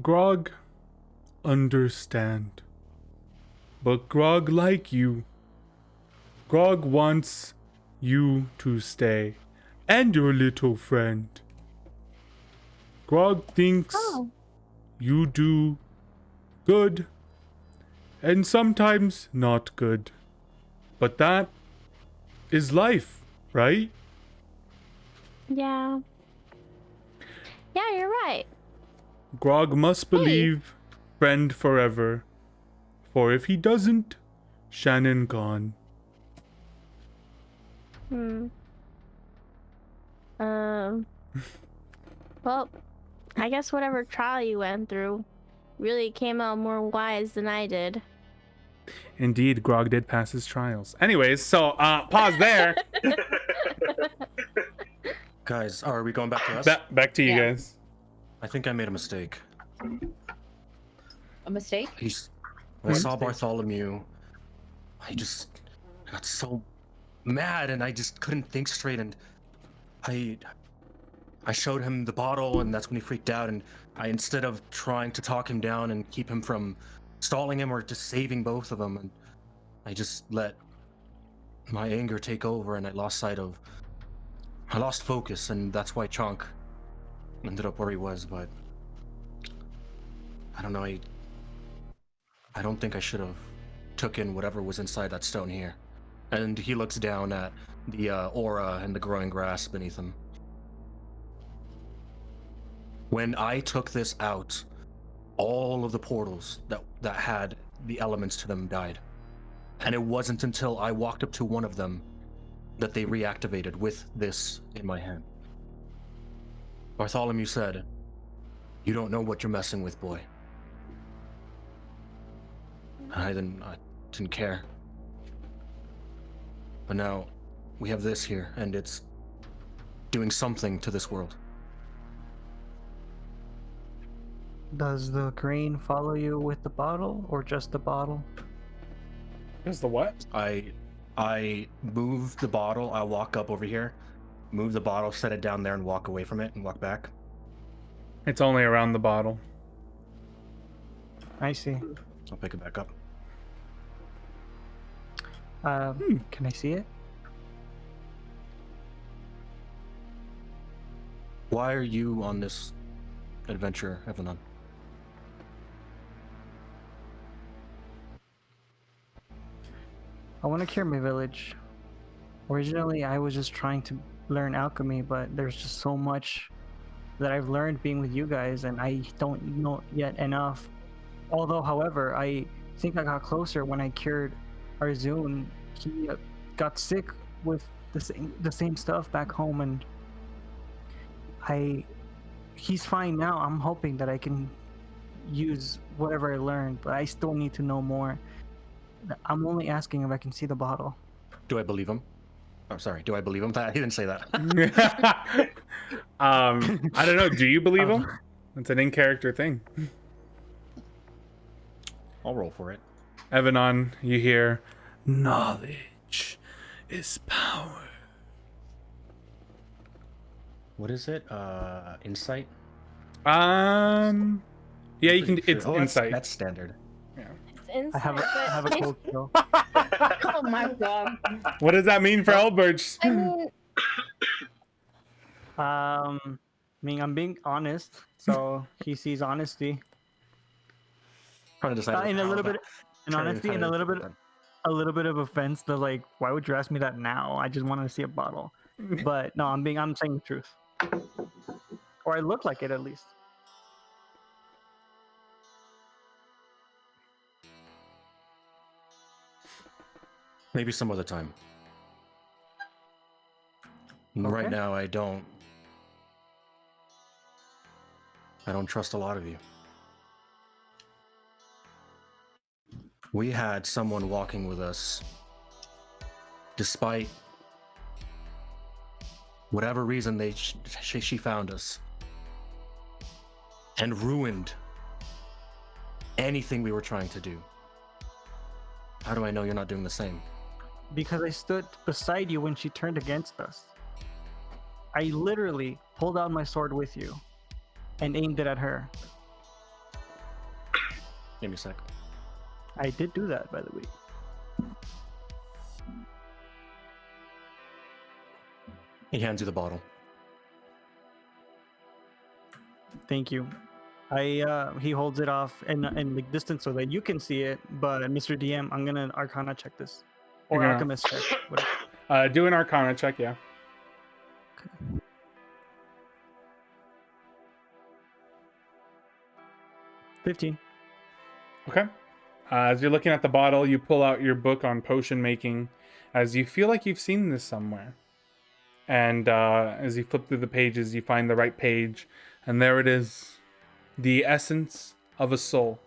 Grog, understand. But Grog like you. Grog wants you to stay. And your little friend. Grog thinks you do good. And sometimes not good. But that is life, right? Yeah. Yeah, you're right. Grog must believe friend forever. For if he doesn't, Shannon gone. Well, I guess whatever trial you went through really came out more wise than I did. Indeed, Grog did pass his trials. Anyways, so pause there. Guys, are we going back to us? Back to you Yeah. guys. I think I made a mistake. A mistake? When I saw Bartholomew, I got so mad and I just couldn't think straight, and I showed him the bottle, and that's when he freaked out, and instead of trying to talk him down and keep him from stalling him or just saving both of them, and I just let my anger take over, and I lost focus, and that's why Chonk ended up where he was. But I don't know, I don't think I should have took in whatever was inside that stone here. And he looks down at the aura and the growing grass beneath him. When I took this out, all of the portals that had the elements to them died. And it wasn't until I walked up to one of them that they reactivated with this in my hand. Bartholomew said, "You don't know what you're messing with, boy." I didn't care. But now we have this here, and it's doing something to this world. Does the green follow you with the bottle, or just the bottle? Is the what? I move the bottle. I'll walk up over here, move the bottle, set it down there, and walk away from it, and walk back. It's only around the bottle. I see. I'll pick it back up. Can I see it? Why are you on this adventure, Evanon? I want to cure my village. Originally, I was just trying to learn alchemy, but there's just so much that I've learned being with you guys, and I don't know yet enough. Although, however, I think I got closer when I cured Arzun. He got sick with the same stuff back home, and he's fine now. I'm hoping that I can use whatever I learned, but I still need to know more. I'm only asking if I can see the bottle. Do I believe him? I'm sorry. Do I believe him? He didn't say that. I don't know. Do you believe him? It's an in-character thing. I'll roll for it. Evanon, you hear, knowledge is power. What is it? Insight? Yeah, you can. Pretty It's sure. Oh, insight. That's standard. It's inside. I have a but cold kill. Oh my god. What does that mean for Elbert? I mean, I mean, I'm being honest, so he sees honesty. Trying to decide. In a little bit, in trying to honesty, decide and a how to little do bit, that. a little bit of offense. They're like, why would you ask me that now? I just wanted to see a bottle. But no, I'm saying the truth, or I look like it at least. Maybe some other time. Right Okay. now, I don't trust a lot of you. We had someone walking with us, despite whatever reason she found us, and ruined anything we were trying to do. How do I know you're not doing the same? Because I stood beside you when she turned against us. I literally pulled out my sword with you and aimed it at her. Give me a sec. I did do that, by the way. He hands you the bottle. Thank you. He holds it off in the distance so that you can see it. But Mr. DM, I'm gonna Arcana check this, or You're gonna- Alchemist check. Whatever. Do an Arcana check, yeah. 15. Okay. As you're looking at the bottle, you pull out your book on potion making, as you feel like you've seen this somewhere. And as you flip through the pages, you find the right page, and there it is, the essence of a soul.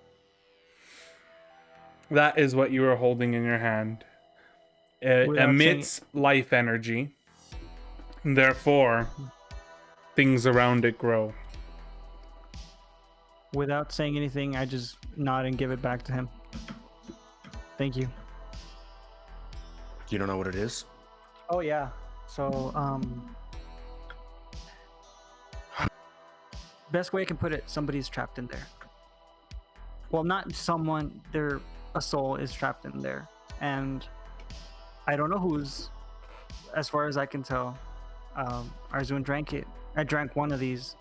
That is what you are holding in your hand. It Without emits life energy, and therefore things around it grow. Without saying anything, I just nod and give it back to him. Thank you. You don't know what it is? Oh yeah. So best way I can put it, somebody's trapped in there. Well, not someone, a soul is trapped in there. And I don't know whose. As far as I can tell, Arzun drank it. I drank one of these.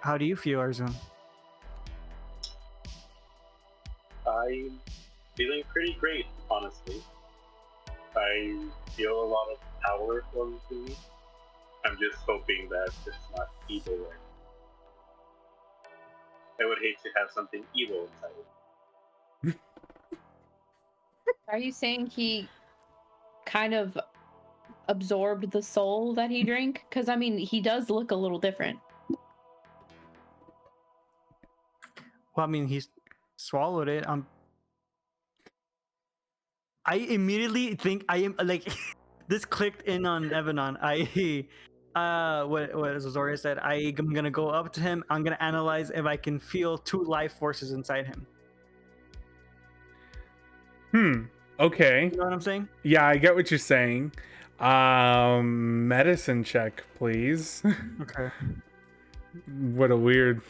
How do you feel, Arzun? I'm feeling pretty great, honestly. I feel a lot of power flowing through me. I'm just hoping that it's not evil. I would hate to have something evil inside. Are you saying he kind of absorbed the soul that he drank? Because I mean, he does look a little different. Well, I mean, he's swallowed it. I immediately think I am like this clicked in on Evanon. What Zoria said. I'm gonna go up to him. I'm gonna analyze if I can feel 2 life forces inside him. Okay. You know what I'm saying? Yeah, I get what you're saying. Medicine check, please. Okay. What a weird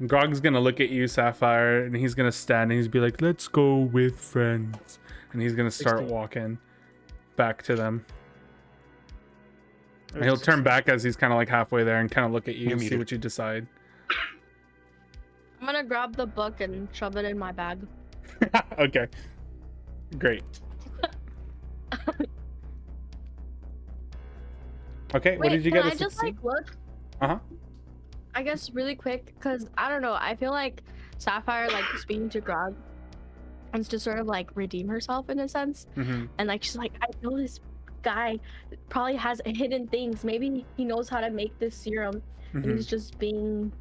Grog's gonna look at you, Sapphire, and he's gonna stand and he's be like, let's go with friends. And he's gonna start 16. walking back to them. And he'll turn back as he's kind of like halfway there and kind of look at you and see what you decide. I'm gonna grab the book and shove it in my bag. Okay. Great. Okay, what Wait, did you can get? I just like look? Uh-huh. I guess really quick, because I don't know. I feel like Sapphire like speaking to Grog wants to sort of like redeem herself in a sense, Mm-hmm. and like she's like, I know this guy probably has hidden things. Maybe he knows how to make this serum, and Mm-hmm. he's just being.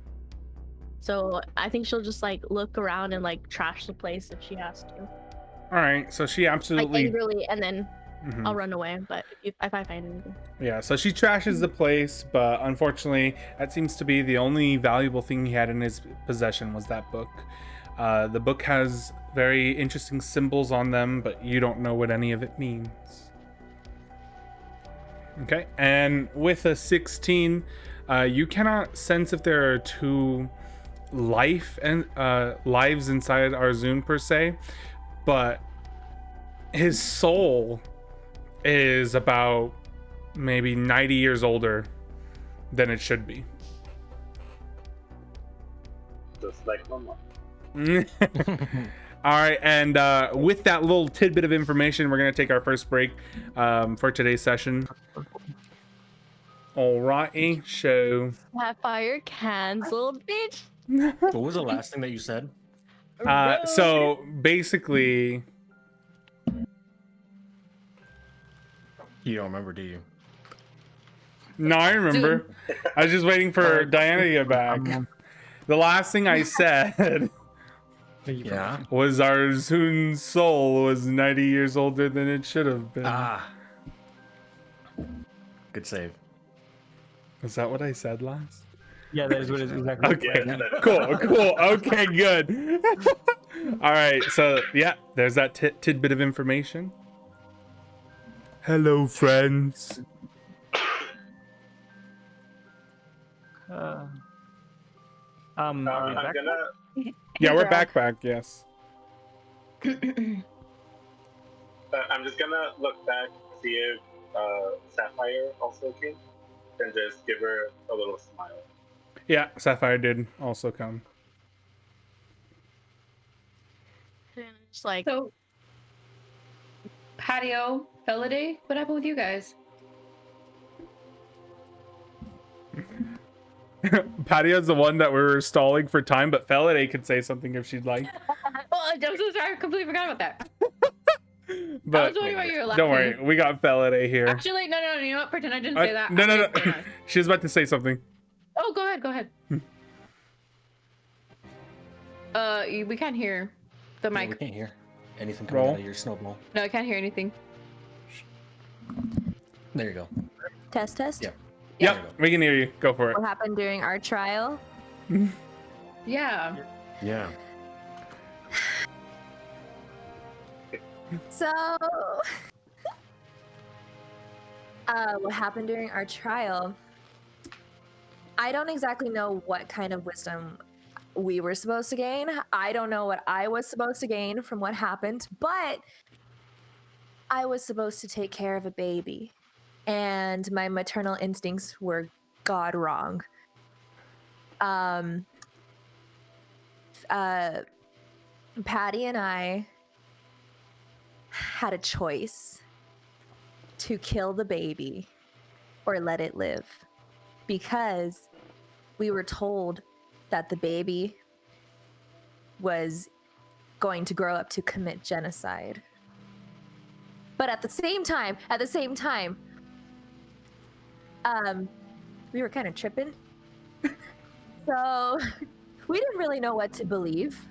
So I think she'll just like look around and like trash the place if she has to, All right, so she like absolutely. angrily, and then Mhm. I'll run away. But if I find anything, Yeah, so she trashes the place, but unfortunately, that seems to be the only valuable thing he had in his possession was that book. The book has very interesting symbols on them, but you don't know what any of it means. Okay, and with a 16, You cannot sense if there are two lives inside Arzun per se, but his soul is about maybe 90 years older than it should be. Just like my mom. All right, and with that little tidbit of information, we're gonna take our first break for today's session. All righty, so Sapphire canceled, bitch. What was the last thing that you said? so basically, You don't remember, do you? no, I remember. I was just waiting for Diana to get back. The last thing I said Yeah. was Arzun's soul was 90 years older than it should have been. Ah. Good save. Is that what I said last? Yeah, that is what it is exactly. Okay, Yeah, cool. Okay, good. All right, so yeah, there's that tidbit of information. Hello, friends. Are we I'm back? gonna Yeah, we're Grog. back, yes. I'm just gonna look back, see if Sapphire also came, and just give her a little smile. Yeah, Sapphire did also come. Just like So, Patio, Feliday, what happened with you guys? Patio's the one that we were stalling for time, but Feliday could say something if she'd like. Oh, I'm so sorry. I completely forgot about that. But I was wondering why you were laughing. don't worry, we got Feliday here. Actually, no. You know what? Pretend I didn't say that. No. Okay, She was about to say something. Oh, go ahead. We can't hear the Yeah, we mic. can't hear anything coming Roll. out of your snowball. No, I can't hear anything. There you go. test. Yeah. Yep, There you we can hear you. Go for it. What happened during our trial? Yeah. Yeah. So, what happened during our trial? I don't exactly know what kind of wisdom we were supposed to gain. I don't know what I was supposed to gain from what happened, but I was supposed to take care of a baby, and my maternal instincts were god wrong. Patty and I had a choice to kill the baby or let it live, because we were told that the baby was going to grow up to commit genocide. But at the same time, we were kind of tripping. So we didn't really know what to believe.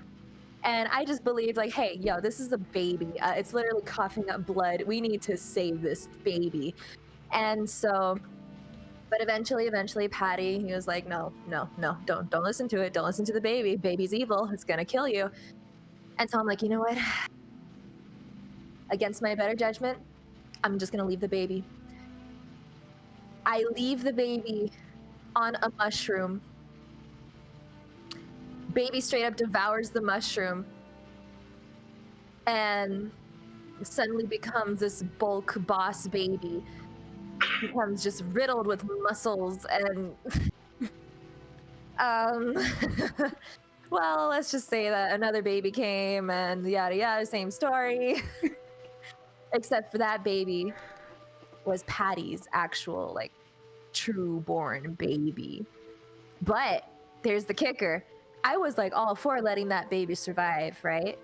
And I just believed, like, hey, yo, this is a baby. It's literally coughing up blood. We need to save this baby. And so, but eventually, Patty, he was like, no, don't listen to it. Don't listen to the baby. Baby's evil. It's gonna kill you. And so I'm like, you know what? Against my better judgment, I'm just gonna leave the baby. I leave the baby on a mushroom. Baby straight up devours the mushroom and suddenly becomes this bulk boss baby. Becomes just riddled with muscles and well, let's just say that another baby came and yada yada, same story. Except for that baby was Patty's actual, like, true born baby. But there's the kicker. I was like all for letting that baby survive, right?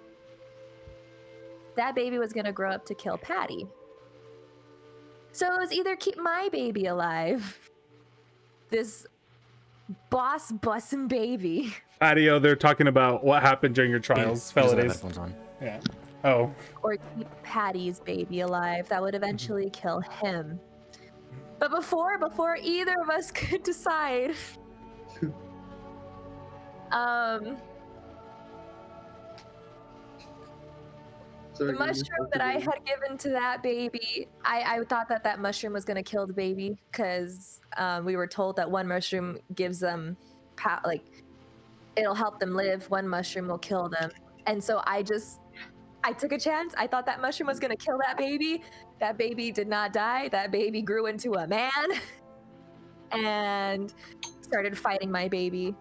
That baby was gonna grow up to kill Patty. So it was either keep my baby alive, this boss bussin' baby, Patio, they're talking about what happened during your trials, He doesn't have Felidays. headphones on. Yeah. Oh. or keep Patty's baby alive. That would eventually kill him. But before either of us could decide, Sorry, The mushroom that I had given to that baby, I thought that that mushroom was gonna kill the baby because we were told that one mushroom gives them, like, it'll help them live. One mushroom will kill them, and so I took a chance. I thought that mushroom was gonna kill that baby. That baby did not die. That baby grew into a man and started fighting my baby.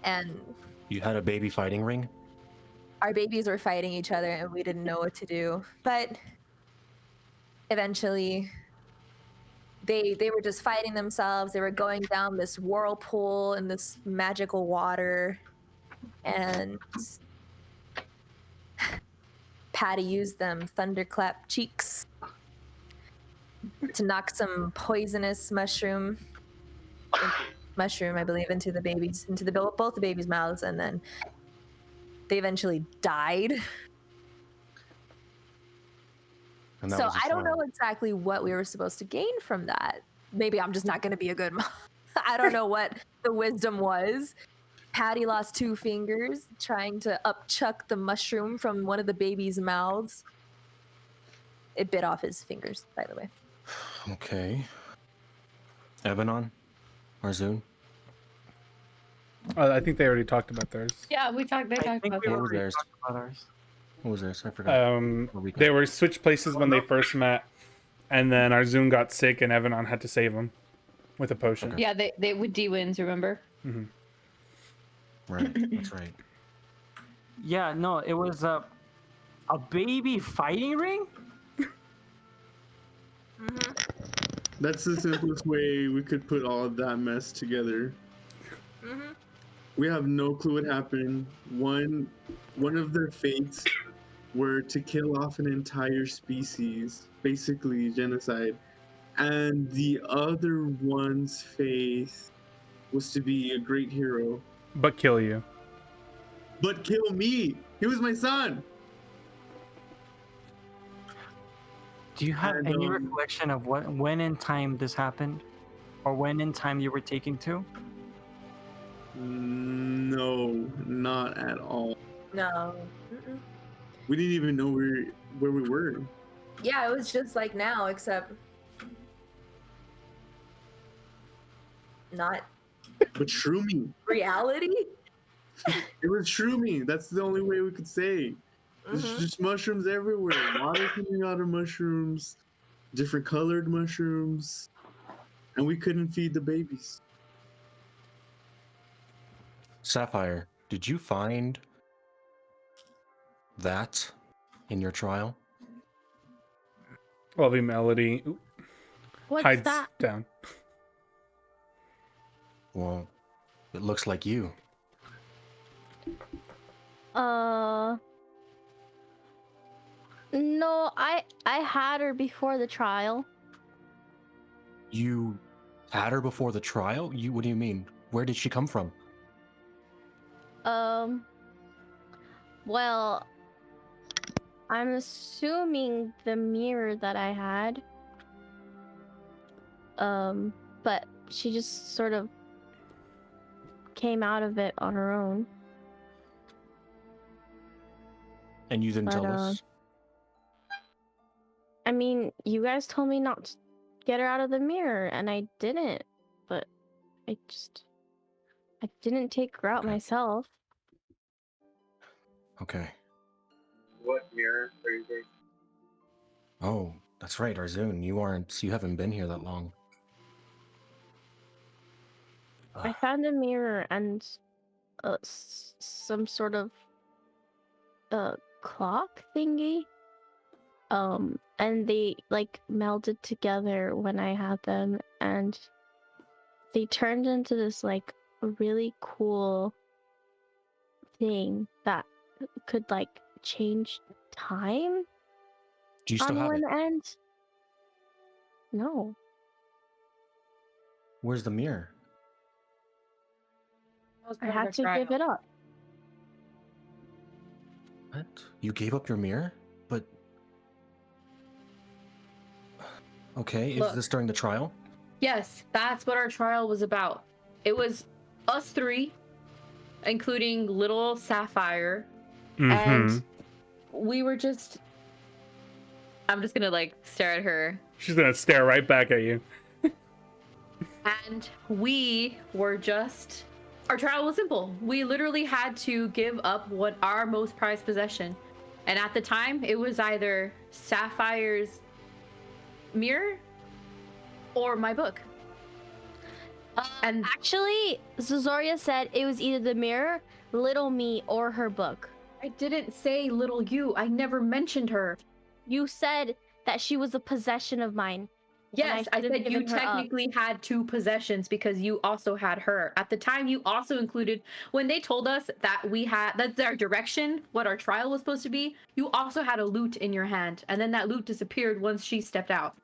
And You had a baby fighting ring? our babies were fighting each other and we didn't know what to do. But eventually they were just fighting themselves. They were going down this whirlpool in this magical water, and Patty used them thunderclap cheeks to knock some poisonous mushroom, I believe, into the babies, both the babies' mouths, and then they eventually died. And that So was the I don't trial. know exactly what we were supposed to gain from that. Maybe I'm just not going to be a good mom. I don't know what the wisdom was. Patty lost 2 fingers trying to upchuck the mushroom from one of the baby's mouths. It bit off his fingers, by the way. Okay. Ebanon? Arzoon? I think they already talked about theirs. Yeah, they I talked think about we What that. was already theirs? talked about ours. What was theirs? I forgot. They were switched places when they first met, and then Arzoon got sick, and Evanon had to save him with a potion. Okay. Yeah, they with D-Wins, remember? Hmm. Right, that's right. Yeah, no, it was a baby fighting ring. That's the simplest way we could put all of that mess together. We have no clue what happened. One of their fates were to kill off an entire species, basically genocide. And the other one's faith was to be a great hero. But kill you. But kill me! He was my son! Do you have And, any recollection of when in time this happened, or when in time you were taken to? No, not at all. No. Mm-mm. We didn't even know where we were. Yeah, it was just like now, except not But shroomy. reality. It was shroomy. That's the only way we could say. There's just mushrooms everywhere. Water coming out of mushrooms, different colored mushrooms, and we couldn't feed the babies. Sapphire, did you find that in your trial? Lovely Melody What's hides that? down. Well, it looks like you. No, I had her before the trial. You had her before the trial? What do you mean? Where did she come from? Well, I'm assuming the mirror that I had. But she just sort of came out of it on her own. And you didn't But, tell us? I mean, you guys told me not to get her out of the mirror, and I didn't. But I didn't take her out Okay. myself. Okay. What mirror are you guys? Oh, that's right, Arzoon. You haven't been here that long. I found a mirror and some sort of clock thingy. And they like melded together when I had them, and they turned into this like really cool thing that could like change time Do you still on have one it? end. No. Where's the mirror? I had to give it up. What? You gave up your mirror? But... Okay, is Look. this during the trial? Yes, that's what our trial was about. It was us 3, including little Sapphire, Mhm. and we were just. I'm just gonna like stare at her. She's gonna stare right back at you. And we were just. Our trial was simple. We literally had to give up what our most prized possession. And at the time, it was either Sapphire's mirror or my book. And Actually, Zozoria said it was either the mirror, Little Me, or her book. I didn't say little you. I never mentioned her. You said that she was a possession of mine. Yes, I should've said you given her up. technically had two possessions because you also had her. At the time, you also included, when they told us that we had, that's our direction, what our trial was supposed to be, you also had a loot in your hand. And then that loot disappeared once she stepped out.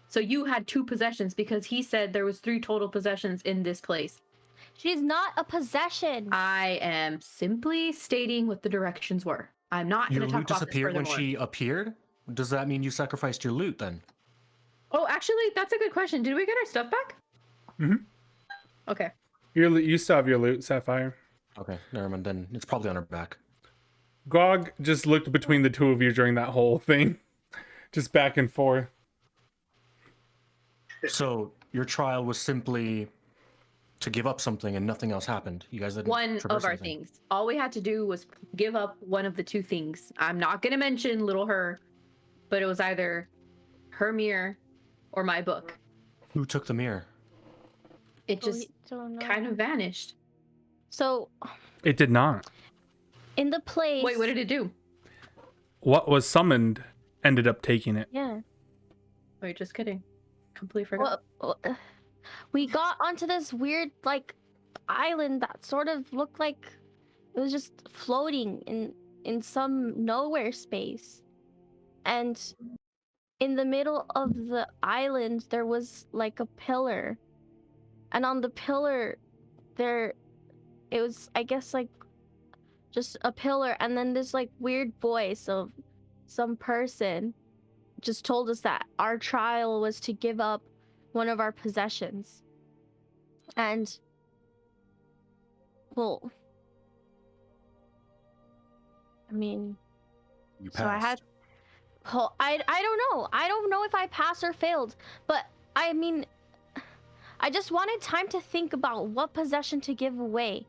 So you had two possessions because he said there was 3 total possessions in this place. She's not a possession. I am simply stating what the directions were. I'm not going Your to talk loot about this disappeared when furthermore. she appeared? Does that mean you sacrificed your loot then? Oh, actually, that's a good question. Did we get our stuff back? Mhm. Okay. You still have your loot, Sapphire. Okay, never mind. Then it's probably on her back. Grog just looked between the two of you during that whole thing. Just back and forth. So your trial was simply to give up something and nothing else happened. You guys didn't One traverse of our anything. things. All we had to do was give up one of the 2 things. I'm not going to mention little her, but it was either her mirror or my book. Who took the mirror? It just Don't know. kind of vanished. So, It did not. in the place. Wait, what did it do? What was summoned ended up taking it. Yeah. Wait, just kidding. Completely forgot. We got onto this weird, like, island that sort of looked like it was just floating in some nowhere space. And in the middle of the island, there was like a pillar. And on the pillar, it was, I guess, like just a pillar. And then this like weird voice of some person just told us that our trial was to give up one of our possessions. And, well, I mean, You so I had, passed. well, I don't know. I don't know if I passed or failed, but I mean, I just wanted time to think about what possession to give away.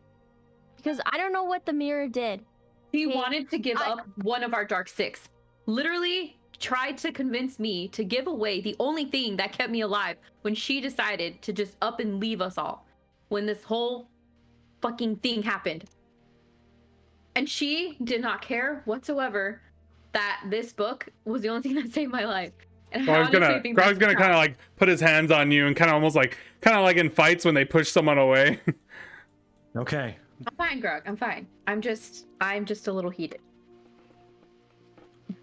Because I don't know what the mirror did. He Hey, wanted to give up one of our Dark 6. Literally tried to convince me to give away the only thing that kept me alive when she decided to just up and leave us all. When this whole fucking thing happened. And she did not care whatsoever that this book was the only thing that saved my life. And I Grog's honestly think gonna that's kind of crap. like put his hands on you and kind of almost like in fights when they push someone away. Okay. I'm fine, Grog. I'm fine. I'm just a little heated.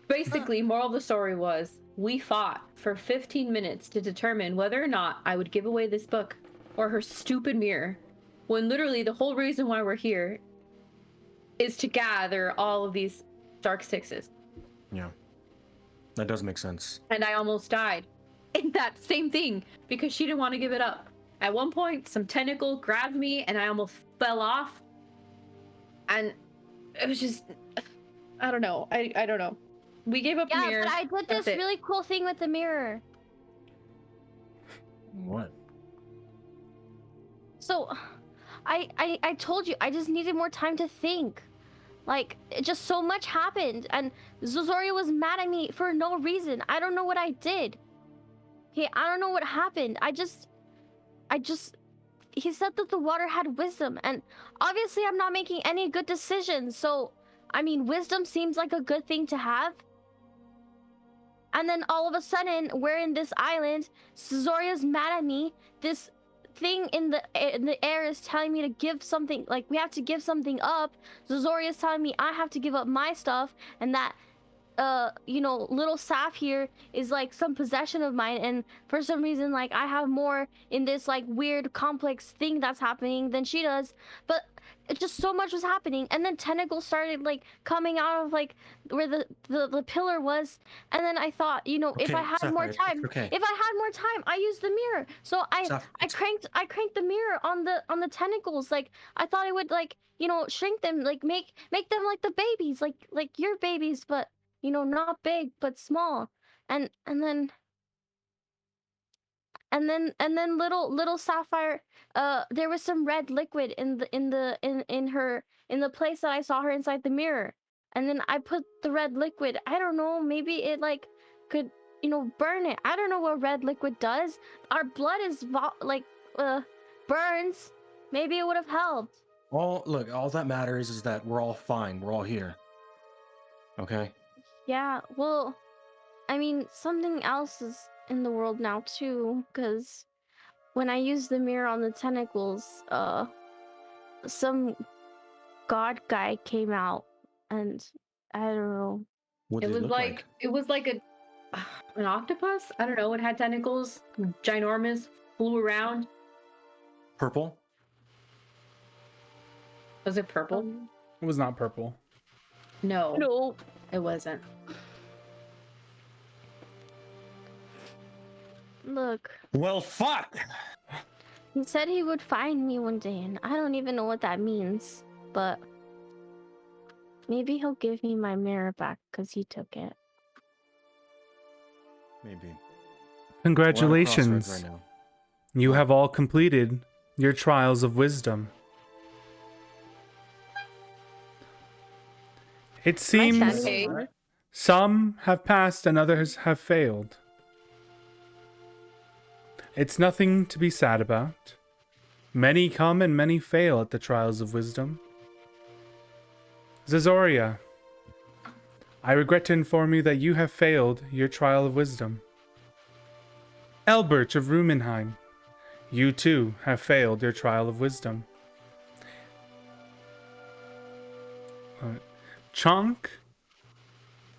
Basically, moral of the story was we fought for 15 minutes to determine whether or not I would give away this book or her stupid mirror, when literally the whole reason why we're here is to gather all of these Dark 6s. Yeah. That does make sense. And I almost died in that same thing because she didn't want to give it up. At one point, some tentacle grabbed me and I almost fell off. And it was just, I don't know. I don't know. We gave up the Yeah, mirror. but I did That's this it. really cool thing with the mirror. What? So, I told you, I just needed more time to think. Like, it just so much happened, and Zozoria was mad at me for no reason. I don't know what I did. Okay, I don't know what happened. He said that the water had wisdom, and obviously I'm not making any good decisions, so, I mean, wisdom seems like a good thing to have. And then all of a sudden, we're in this island, Zoria's mad at me, this thing in the air is telling me to give something, like we have to give something up. Zozoria is telling me I have to give up my stuff, and that little Saf here is like some possession of mine, and for some reason like I have more in this like weird complex thing that's happening than she does. But it just so much was happening, and then tentacles started like coming out of like where the pillar was, and then I thought, if Okay, I had more Sapphire, time, okay. if I had more time, I used the mirror. So I Sapphire, cranked the mirror on the tentacles. Like I thought it would like shrink them, like make them like the babies, like your babies, but not big but small. And then little Sapphire, there was some red liquid in the place that I saw her inside the mirror. And then I put the red liquid. I don't know, maybe it like could burn it. I don't know what red liquid does. Our blood is burns. Maybe it would have helped. All that matters is that we're all fine. We're all here. Okay? Yeah, well, I mean, something else is in the world now too, because when I used the mirror on the tentacles, some god guy came out, and I don't know. What It did was look like it was like an octopus. I don't know. It had tentacles, ginormous, flew around. Purple? Was it purple? It was not purple. No, No. it wasn't. Look, Well, fuck! he said he would find me one day, and I don't even know what that means, but maybe he'll give me my mirror back because he took it. Maybe. Congratulations. We're at a crossroads right now. You have all completed your trials of wisdom. It seems Okay. some have passed and others have failed. It's nothing to be sad about. Many come and many fail at the trials of wisdom. Zazoria, I regret to inform you that you have failed your trial of wisdom. Elbert of Rumenheim, you too have failed your trial of wisdom. Chonk,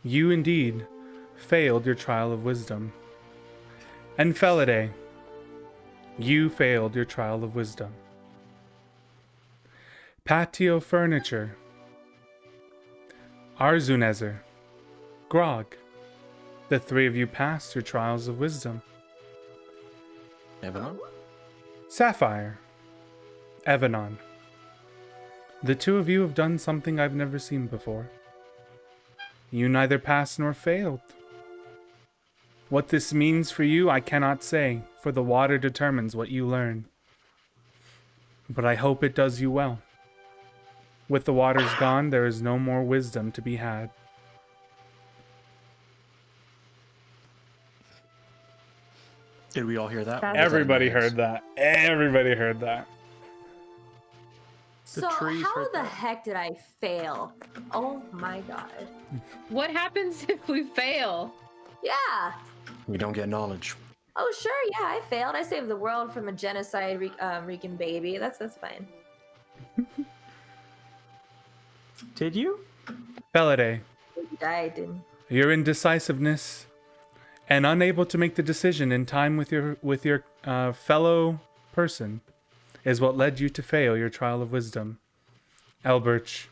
you indeed failed your trial of wisdom. And Felidae, you failed your trial of wisdom. Patio Furniture, Arzunezer, Grog, the three of you passed your trials of wisdom. Evelyn? Sapphire, Evanon, the two of you have done something I've never seen before. You neither passed nor failed. What this means for you, I cannot say, for the water determines what you learn. But I hope it does you well. With the waters gone, there is no more wisdom to be had. Did we all hear that? Everybody heard that. Everybody heard that. So trees how right the there. heck did I fail? Oh my god. What happens if we fail? Yeah. We don't get knowledge. Oh sure, yeah, I failed. I saved the world from a genocide Rican baby. That's fine. Did you? Felidae, He died, didn't your indecisiveness and unable to make the decision in time with your fellow person is what led you to fail your trial of wisdom. Elbert,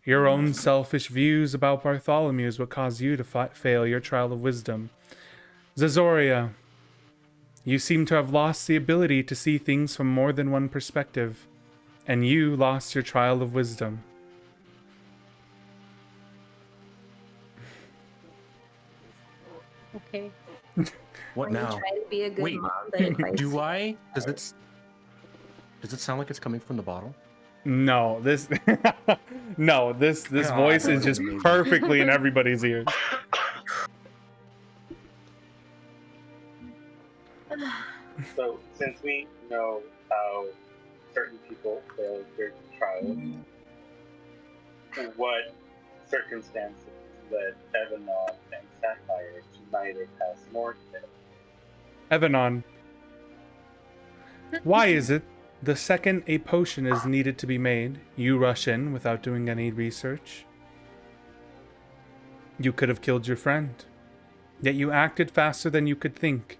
your own selfish views about Bartholomew is what caused you to fail your trial of wisdom. Zazoria, you seem to have lost the ability to see things from more than one perspective, and you lost your trial of wisdom. Okay. What When you now? try to be a good Wait, mom, the advice. do I? Does it sound like it's coming from the bottle? No, this God, voice that is was just amazing. perfectly in everybody's ears. So, since we know how certain people failed their trials, what circumstances led Evanon and Sapphire to neither pass nor fail? Evanon, why is it the second a potion is needed to be made, you rush in without doing any research? You could have killed your friend, yet you acted faster than you could think.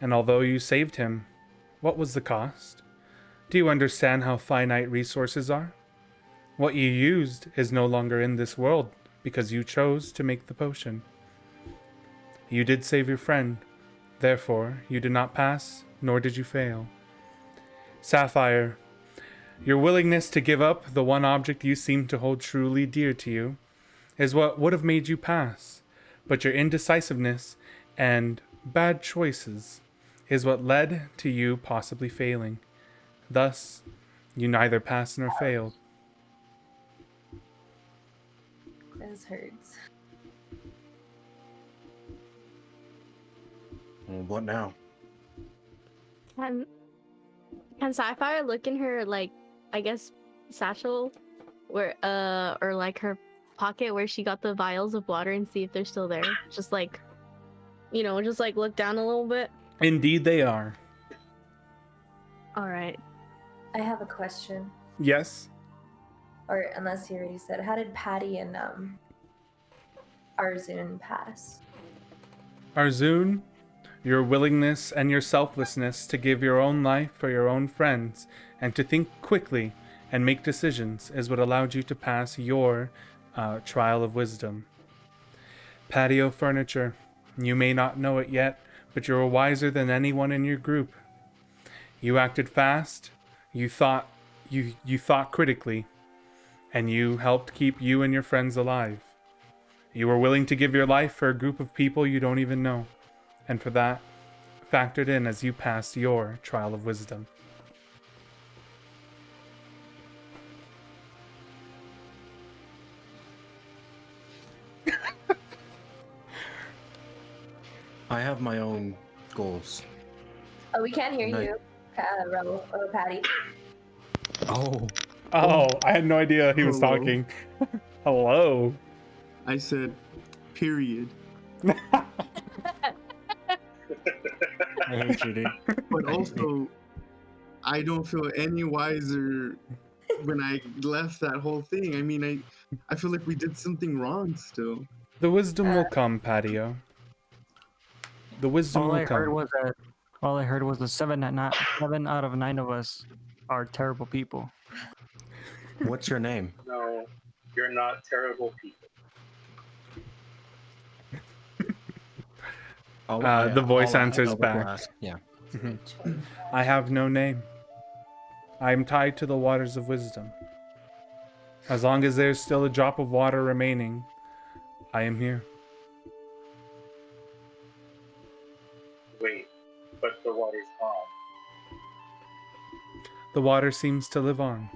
And although you saved him, what was the cost? Do you understand how finite resources are? What you used is no longer in this world because you chose to make the potion. You did save your friend, therefore you did not pass, nor did you fail. Sapphire, your willingness to give up the one object you seem to hold truly dear to you is what would have made you pass, but your indecisiveness and bad choices is what led to you possibly failing. Thus, you neither passed nor failed. This hurts. What now? Can Sapphire look in her, like, I guess, satchel, where or like her pocket where she got the vials of water and see if they're still there? Just like, just like look down a little bit. Indeed, they are. All right. I have a question. Yes. Or unless you already said, how did Patty and Arzun pass? Arzun, your willingness and your selflessness to give your own life for your own friends and to think quickly and make decisions is what allowed you to pass your trial of wisdom. Patio furniture, you may not know it yet, but you're wiser than anyone in your group. You acted fast, you thought critically, and you helped keep you and your friends alive. You were willing to give your life for a group of people you don't even know, and for that, factored in as you passed your trial of wisdom. I have my own goals. Oh, we can't hear No. you, Rebel or Patty. Oh. Oh, I had no idea he was Hello. talking. Hello. I said, period. I hate you, dude. But also, I don't feel any wiser when I left that whole thing. I mean, I feel like we did something wrong still. The wisdom will come, Patio. The wisdom All will I heard come. was that. All I heard was the 7 out of 9 of us are terrible people. What's your name? No, you're not terrible people. Oh, The voice I'll answers double back. glass. Yeah. I have no name. I am tied to the waters of wisdom. As long as there's still a drop of water remaining, I am here. Wait, but the water's gone. The water seems to live on.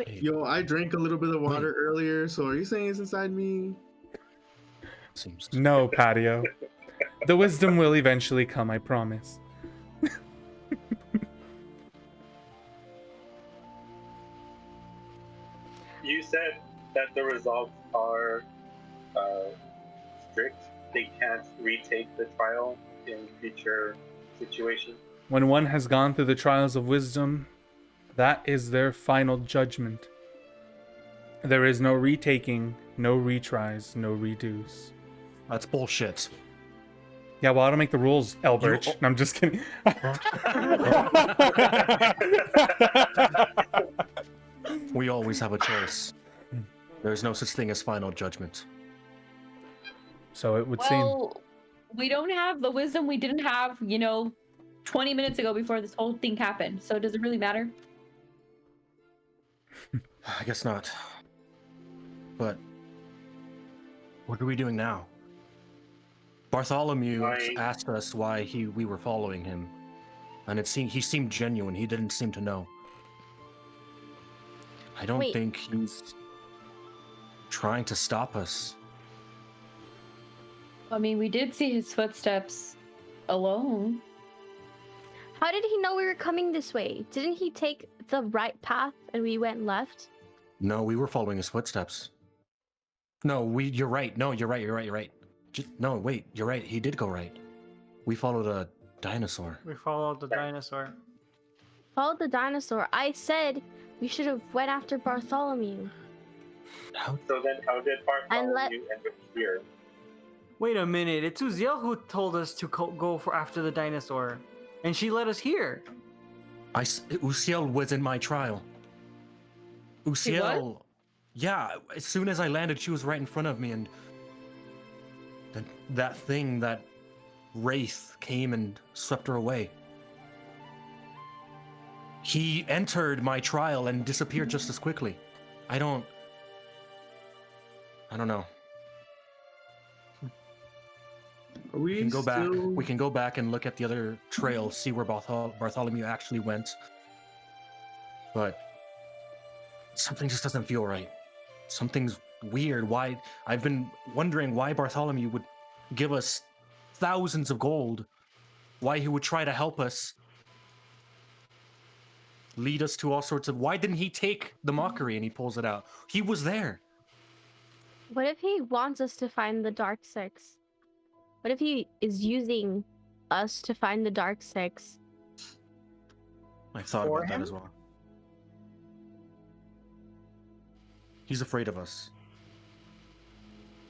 Yo, I drank a little bit of water earlier, so are you saying it's inside me? Seems No, Patio. The wisdom will eventually come, I promise. You said that the results are strict. They can't retake the trial in future situations. When one has gone through the trials of wisdom, that is their final judgment. There is no retaking, no retries, no redos. That's bullshit. Yeah, well, I don't make the rules, Elbert. No, I'm just kidding. We always have a choice. There's no such thing as final judgment. So it would seem. Well, we don't have the wisdom we didn't have, 20 minutes ago before this whole thing happened. So does it really matter? I guess not. But what are we doing now? Bartholomew asked us why we were following him, and he seemed genuine. He didn't seem to know. I don't Wait. think he's trying to stop us. I mean, we did see his footsteps alone. How did he know we were coming this way? Didn't he take the right path and we went left? No, we were following his footsteps. No, you're right. No, you're right. No, wait, you're right. He did go right. We followed a dinosaur. We followed the dinosaur. Followed the dinosaur. I said we should have went after Bartholomew. So then how did And Bartholomew end up here? Wait a minute, it's Uziel who told us to go for after the dinosaur, and she led us here. Uziel was in my trial. Uziel, yeah. As soon as I landed, she was right in front of me, and that thing, that wraith, came and swept her away. He entered my trial and disappeared just as quickly. I don't I don't know. Are We we can go back. still... We can go back and look at the other trail, see where Bartholomew actually went. But something just doesn't feel right. Something's weird. Why? I've been wondering why Bartholomew would give us thousands of gold. Why he would try to help us, lead us to all sorts of. Why didn't he take the mockery and he pulls it out? He was there. What if he wants us to find the Dark Six? What if he is using us to find the Dark Six? I thought For about that him? as well. He's afraid of us.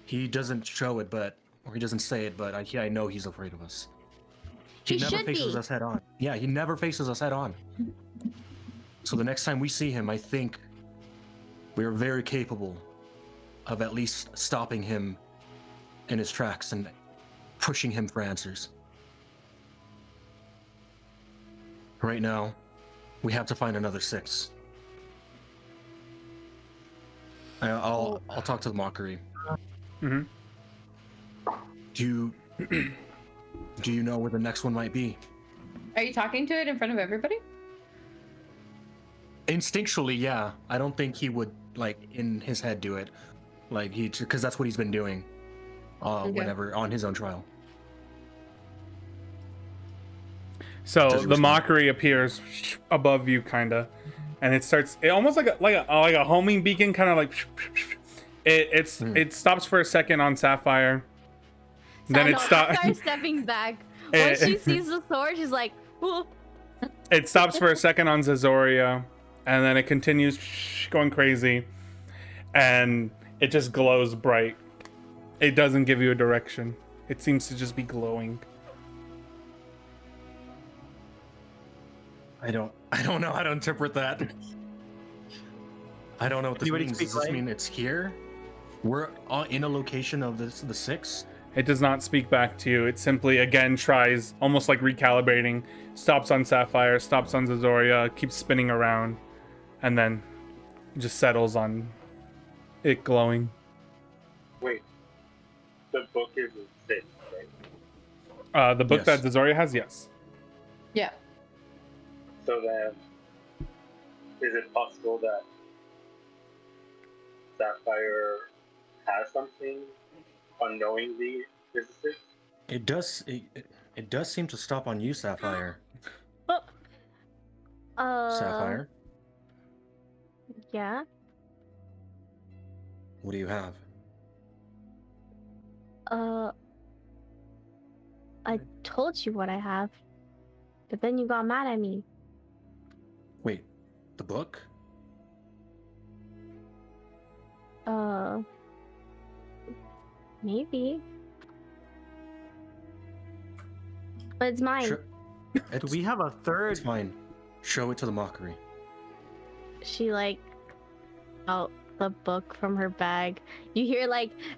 He doesn't show it, or he doesn't say it, but I know he's afraid of us. He never should faces be. us head on. Yeah, he never faces us head on. So the next time we see him, I think we're very capable of at least stopping him in his tracks and pushing him for answers. Right now, we have to find another 6. I'll talk to the mockery. Mm-hmm. Do you know where the next one might be? Are you talking to it in front of everybody? Instinctually, yeah. I don't think he would in his head do it, because that's what he's been doing, whenever on his own trial. So Does he the respond? mockery appears above you, kinda, and it starts. It almost like a homing beacon, kind of like. It stops for a second on Sapphire. Then it stops. Starts stepping back. When she sees the sword, she's like, "Whoa." It stops for a second on Zazoria, and then it continues going crazy, and it just glows bright. It doesn't give you a direction. It seems to just be glowing. I don't know how to interpret that. I don't know what this Anybody means. speak Does this light? mean it's here? We're in a location of the 6? It does not speak back to you. It simply again tries, almost like recalibrating, stops on Sapphire, stops on Zazoria, keeps spinning around, and then just settles on it glowing. Wait, the book is a 6, right? The book Yes. that Zazoria has, yes. Yeah. So then, is it possible that Sapphire has something unknowingly is a 6? It does. It does seem to stop on you, Sapphire. Sapphire, Yeah. what do you have? I told you what I have, but then you got mad at me. Wait, the book? Maybe. But it's mine. Sure. Do It's, we have a third? it's fine. Show it to the mockery. She out the book from her bag. You hear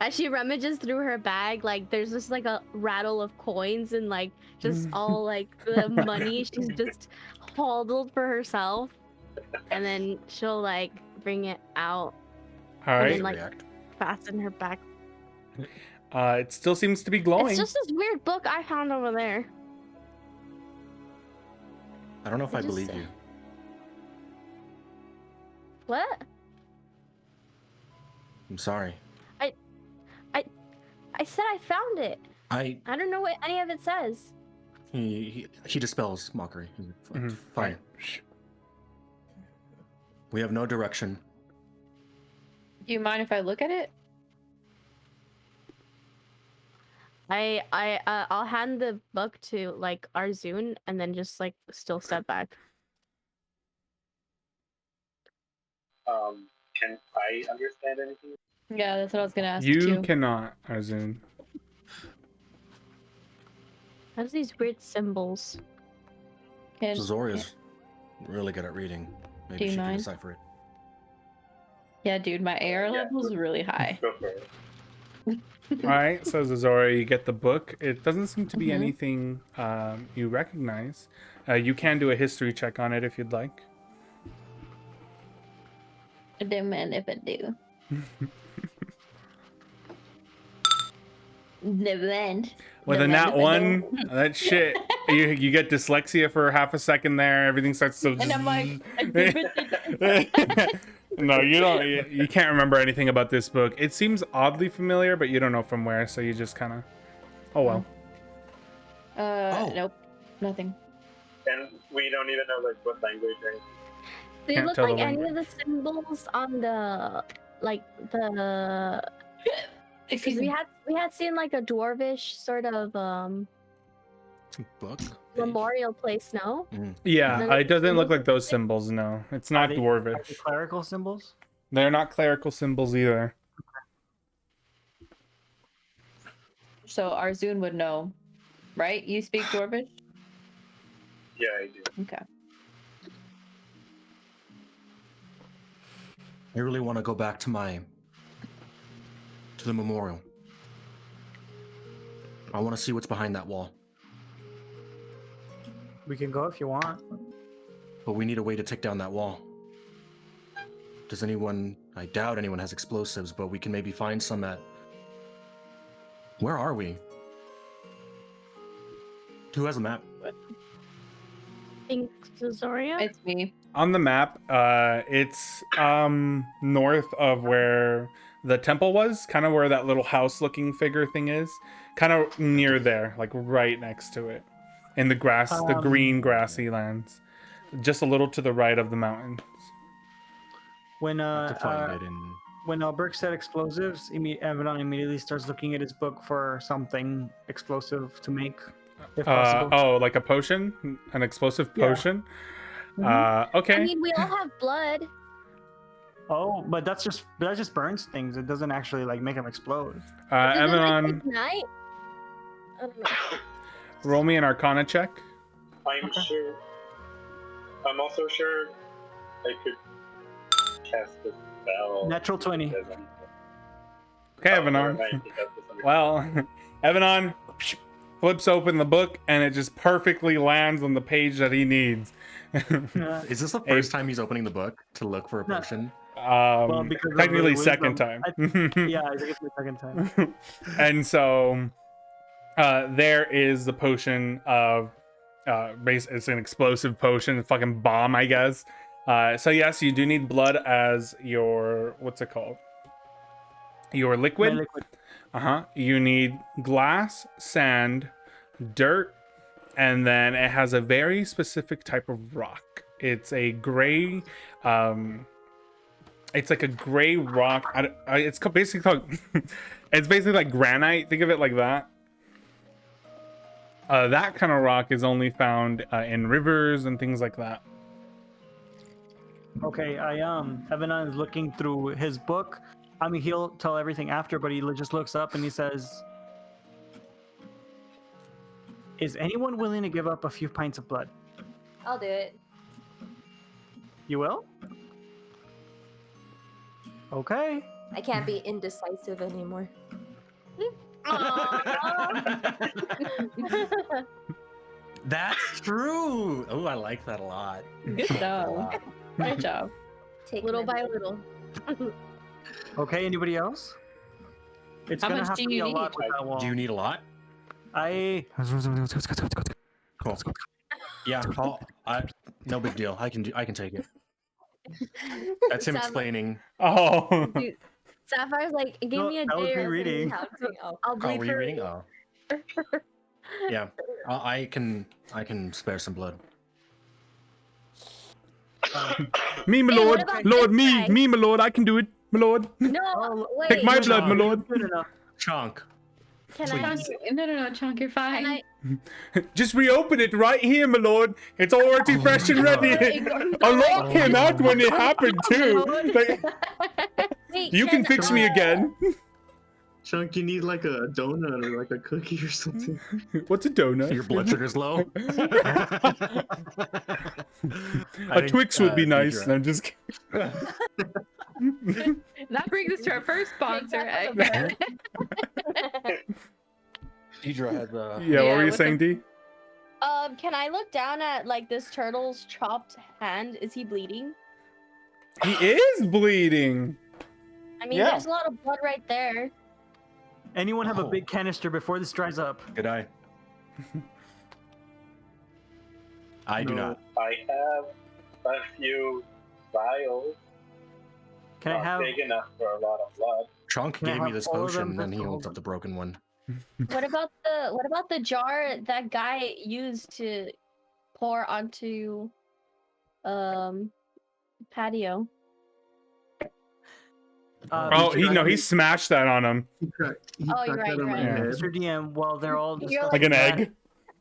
as she rummages through her bag, there's just a rattle of coins and just all the money she's just hodled for herself. And then she'll bring it out All and right. then React. fasten her back. It still seems to be glowing. It's just this weird book I found over there. I don't know if I just- believe you. What? I'm sorry. I said I found it. I I don't know what any of it says. he dispels mockery. He's like, Mhm. Fine. Shh. We have no direction. Do you mind if I look at it? I'll hand the book to Arzun and then just still step back. Can I understand anything? Yeah, that's what I was gonna ask You too. cannot, Arzun. How's these weird symbols? Can- Zoria's really good at reading. Maybe Do you she can mind? decipher it. Yeah, dude, my AR Yeah. level's really high. Go for it. All right, so Zazoria, you get the book. It doesn't seem to be Mhm. anything you recognize. You can do a history check on it if you'd like. I don't mind if I do. Never end. With a nat one, that shit, you get dyslexia for half a second there. Everything starts to. And I'm like, No, you don't. You can't remember anything about this book. It seems oddly familiar, but you don't know from where. So you just kind of. Oh well. Nope, nothing. And we don't even know like what language or anything. They Can't look tell the like any of language. the symbols on the Excuse we me. had seen like a dwarvish sort of Book. memorial place, no? Yeah, Then it doesn't look like like- those symbols. No, it's not Are they dwarvish. clerical symbols? They're not clerical symbols either. So Arzun would know, right? You speak Dwarvish? Yeah, I do. Okay. I really want to go back to the memorial. I want to see what's behind that wall, We can go if you want. but we need a way to take down that wall. Does anyone? I doubt anyone has explosives, but we can maybe find some at. Where are we? Who has a map? think Zoria. It's me. On the map, it's north of where the temple was, kind of where that little house-looking figure thing is, kind of near there, like right next to it, in the grass, the green grassy lands, just a little to the right of the mountains. When To find it in. when Burke said explosives, Evelyn immediately starts looking at his book for something explosive to make, if possible. Oh, like a potion, an explosive Yeah. potion. I Okay. mean, we all have blood. Oh, but that just burns things. It doesn't actually like make them explode. Does it, like, Evan, ignite? I don't know. roll me an Arcana check. I'm sure. I'm also sure I could cast a spell. Natural 20. Because I'm- Okay, Oh, never Evanon. mind, that's the summer. Well, Evanon flips open the book and it just perfectly lands on the page that he needs. Is this the first time he's opening the book to look for a No. potion? Because of Technically the second wisdom. time. Yeah, I think it's the second time. And so there is the potion of it's an explosive potion, fucking bomb, I guess. So yes, you do need blood as your, what's it called? Your liquid. My liquid. You need glass, sand, dirt, and then it has a very specific type of rock. It's a gray, it's like a gray rock. It's basically called, it's basically like granite. Think of it like that. That kind of rock is only found in rivers and things like that. Okay, Evanon is looking through his book. I mean, he'll tell everything after, but he just looks up and he says, "Is anyone willing to give up a few pints of blood? I'll do it. You will? Okay." I can't be indecisive anymore. That's true. Oh, I like that a lot. Good job. Great job. Take Little my- by little. Okay, anybody else? It's How gonna much have do to be you a lot need? with that wall. Do you need a lot? Cool. Yeah, no big deal. I can take it. That's him Sam- explaining. Oh, Dude, Sapphire's like, give No, me a that was day me or something. reading. I'll Oh, bleed were for you reading? Oh. Yeah, I can spare some blood. me, my Hey, what lord, about lord, this me, guy? me, my lord, I can do it, my lord. No, Oh, wait. Take my Good blood, my enough. lord. Good enough. Chunk. Can please. No, Chunk, you're fine. I? Just reopen it right here, my lord. It's already fresh and ready. A lot came out when it happened too. Like, Wait, you can fix me again. Chunk, you need like a donut or like a cookie or something. What's a donut? Your blood sugar's low. A Twix would be nice. I'm just kidding. That brings us to our first sponsor. Take that Deidre has Yeah, Yeah, what were you what's saying, D? Can I look down at like this turtle's chopped hand? Is he bleeding? He is bleeding. I mean, Yeah. there's a lot of blood right there. Anyone have a Oh. big canister before this dries up? Good eye. I do No. not. I have a few vials. Can I Not have? big enough for a lot of blood. Trunk Can I gave me have this all of them potion, and then just he to holds hold up the broken one. What about the jar that guy used to pour onto patio? Oh, he smashed that on him He cracked Oh, you're that right, on you're my right. Yeah. head. Mr. DM, while they're all You're discussing like an that, egg.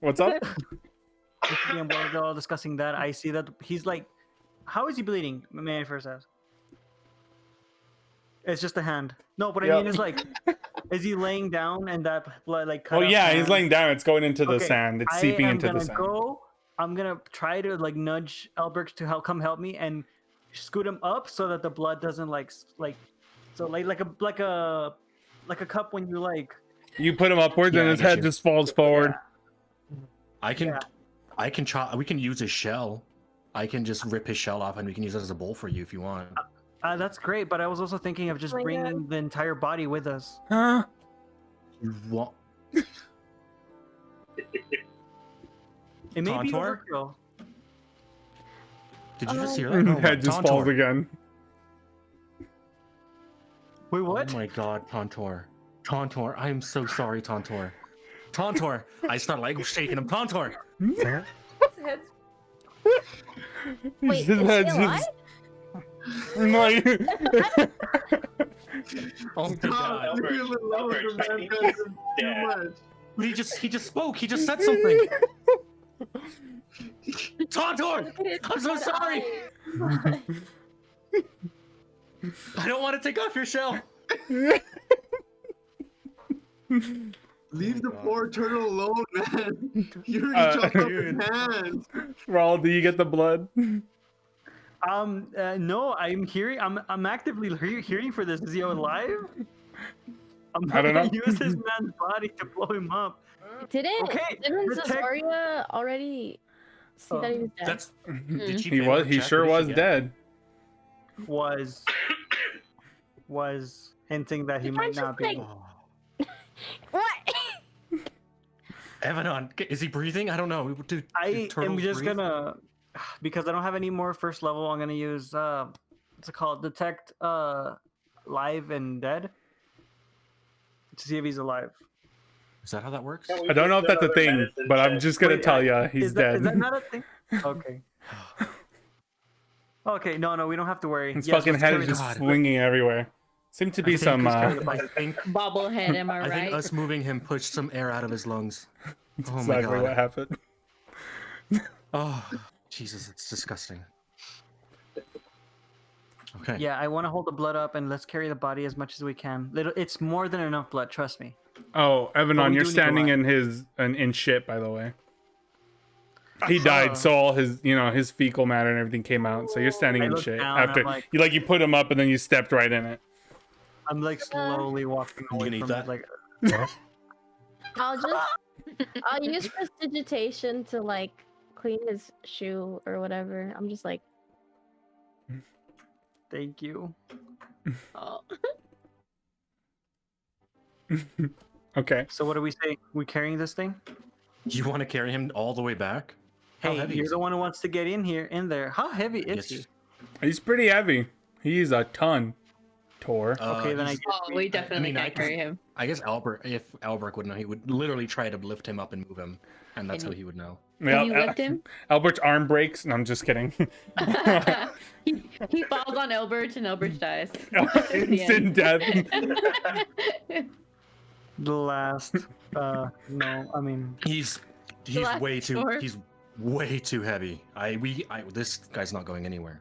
What's up? Mr. DM, while they're all discussing that, I see that he's like, how is he bleeding? May I first ask? It's just a hand. No, but I Yep. mean, it's like, is he laying down and that blood like? cut Oh up yeah, he's hand? laying down. It's going into the Okay, sand. It's I seeping am into the gonna sand. go. I'm gonna try to like nudge Albert to come help me and scoot him up so that the blood doesn't like like a cup when you like. You put him upwards, Yeah, and I his get head you. just falls forward. I can, Yeah. I can chop. We can use his shell. I can just rip his shell off, and we can use it as a bowl for you if you want. That's great, but I was also thinking of just Oh my bringing the entire body with us. Huh? You want? It may be Tontor? overkill. Did you just hear And that? his head just falls again. Wait, what? Oh my god, Tontor. Tontor, I am so sorry, Tontor. Tontor! I start like shaking him. Tontor! Wait, His is he head's alive? Like- Oh my god. Stop, leave him alone, Albert, the I man think does he's too dead. much. But he just spoke. He just said something. Tontor! I'm so sorry. I don't want to take off your shell. Leave the God. poor turtle alone, man. You already chopped off his dude. hands. Raul, do you get the blood? No, I'm hearing. I'm actively hearing for this. Is he alive? I'm I don't gonna know. use this man's body to blow him up. Didn't Okay, didn't protect- Zazoria already see that he was dead? That's. Did she He fail was. her He check? sure What did was she get? dead. Was hinting that he You might can't not just, be. like- Oh. What? Evanon, is he breathing? I don't know. Do I am turtles just breathe? gonna, because I don't have any more first level. I'm gonna use what's it called? Detect live and dead to see if he's alive. Is that how that works? Can we I don't know if do that's a another thing, medicine but I'm check? just gonna Wait, tell you he's is that, dead. Is that not a thing? Okay. Okay, no, we don't have to worry. His Yes, fucking let's head carry is the- just swinging everywhere. Seemed to be I think some. let's carry the body. I think, Bobblehead, am I I think right? us moving him pushed some air out of his lungs. That's Oh my exactly god. what happened. Oh, Jesus, it's disgusting. Okay. Yeah, I want to hold the blood up and let's carry the body as much as we can. It's more than enough blood, trust me. Oh, But Evanon, we you're do need to standing lie. in shit, by the way. He died, so all his his fecal matter and everything came out. So you're standing I in look shit down, after I'm like- you put him up and then you stepped right in it. I'm like slowly walking You away gonna eat from that? it, like I'll use prestidigitation to like clean his shoe or whatever. I'm just like, thank you. Oh. Okay. So what do we say? We carrying this thing? You want to carry him all the way back? How Hey, heavy you're is the he? one who wants to get in there. How heavy is Yes. he? He's pretty heavy. He's a ton. Tor. Okay, then I he's- guess Oh, we definitely mean, I can't can- carry him. I guess if Albert would know, he would literally try to lift him up and move him, and that's how he would know. Can you lift him? Albert's arm breaks. No, I'm just kidding. he falls on Elbert and Elbert dies. Instant death. the last. No, I mean, He's last way too short. he's way too heavy. This guy's not going anywhere.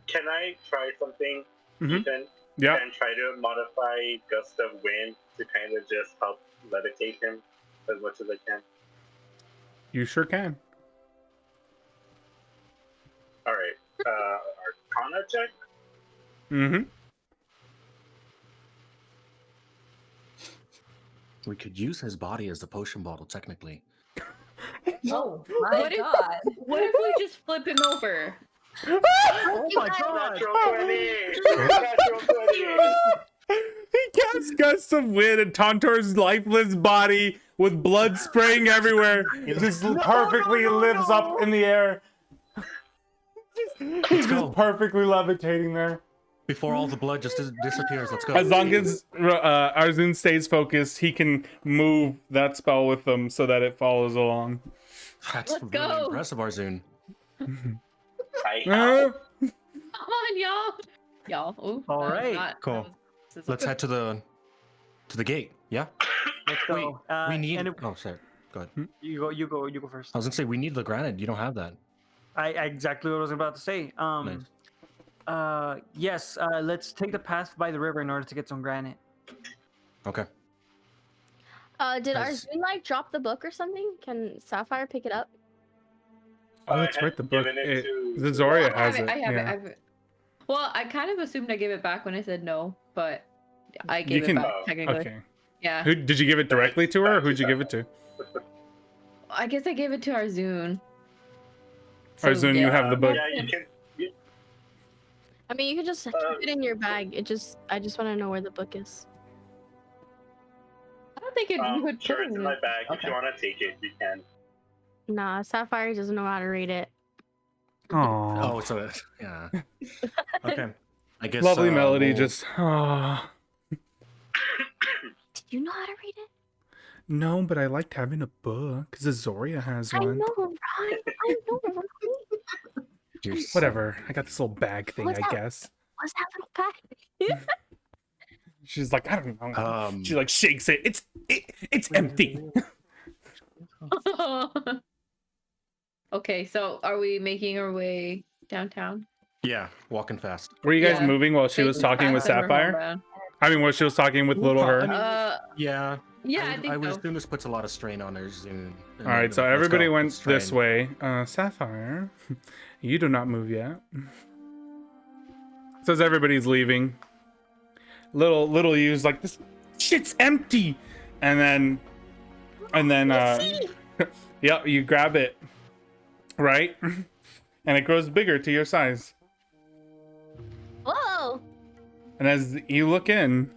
Can I try something, Mhm. Ethan? Yeah. And try to modify gust of wind to kind of just help levitate him as much as I can. You sure can. All right. Arcana check. Mm-hmm. We could use his body as the potion bottle, technically. Oh my What if- god. What if we just flip him over? oh my god! Natural 20! Natural 20! He last gust of wind and Tontor's lifeless body with blood spraying everywhere just perfectly lifts up in the air. He's just perfectly levitating there. Before all the blood just disappears, let's go. As long as Arzun stays focused, he can move that spell with them so that it follows along. That's Let's really go. impressive, Arzun. Ah, Come on, y'all. Y'all. Ooh, All that was right. not- Cool. that was- Let's head to the gate. Yeah. Let's go. We need. and Oh, sorry. Go ahead. you go first. I was gonna say we need the granite. You don't have that. I exactly what I was about to say. Yes. Let's take the path by the river in order to get some granite. Okay. Did Has- Arzun like drop the book or something? Can Sapphire pick it up? Oh, that's right. The book. Given it to- Zazoria I has have it. I have yeah. it. I have it. Well, I kind of assumed I gave it back when I said no, but I You gave can- it back technically. Okay. Yeah. Who did you give it directly to her, or who'd you give it to? I guess I gave it to Arzun. Arzun, you have the book. Yeah, you can. I mean, you could just keep it in your bag. I just want to know where the book is. I don't think it you would Sure, put it's it in my bag. If Okay. you want to take it, you can. Nah, Sapphire doesn't know how to read it. Oh, Oh, so yeah. Okay. I guess. lovely melody. we'll- Just Do you know how to read it? no, but I liked having a book. Zazoria has I one. know, right? I know, right? you're so- Whatever. I got this little bag thing, What's I that? guess. What's that little bag? She's like, I don't know. Um, She like shakes it. It's empty. Okay, so are we making our way downtown? yeah, walking fast. Were you guys Yeah. moving while she was talking with Sapphire? I mean, while she was talking with little her. Yeah. Yeah, I would, think would so. assume this puts a lot of strain on her Zoom. All right, so everybody went this way. Sapphire, you do not move yet. Says everybody's leaving. Little you's like, this shit's empty, and then yeah, you grab it, right, and it grows bigger to your size. Whoa! And as you look in,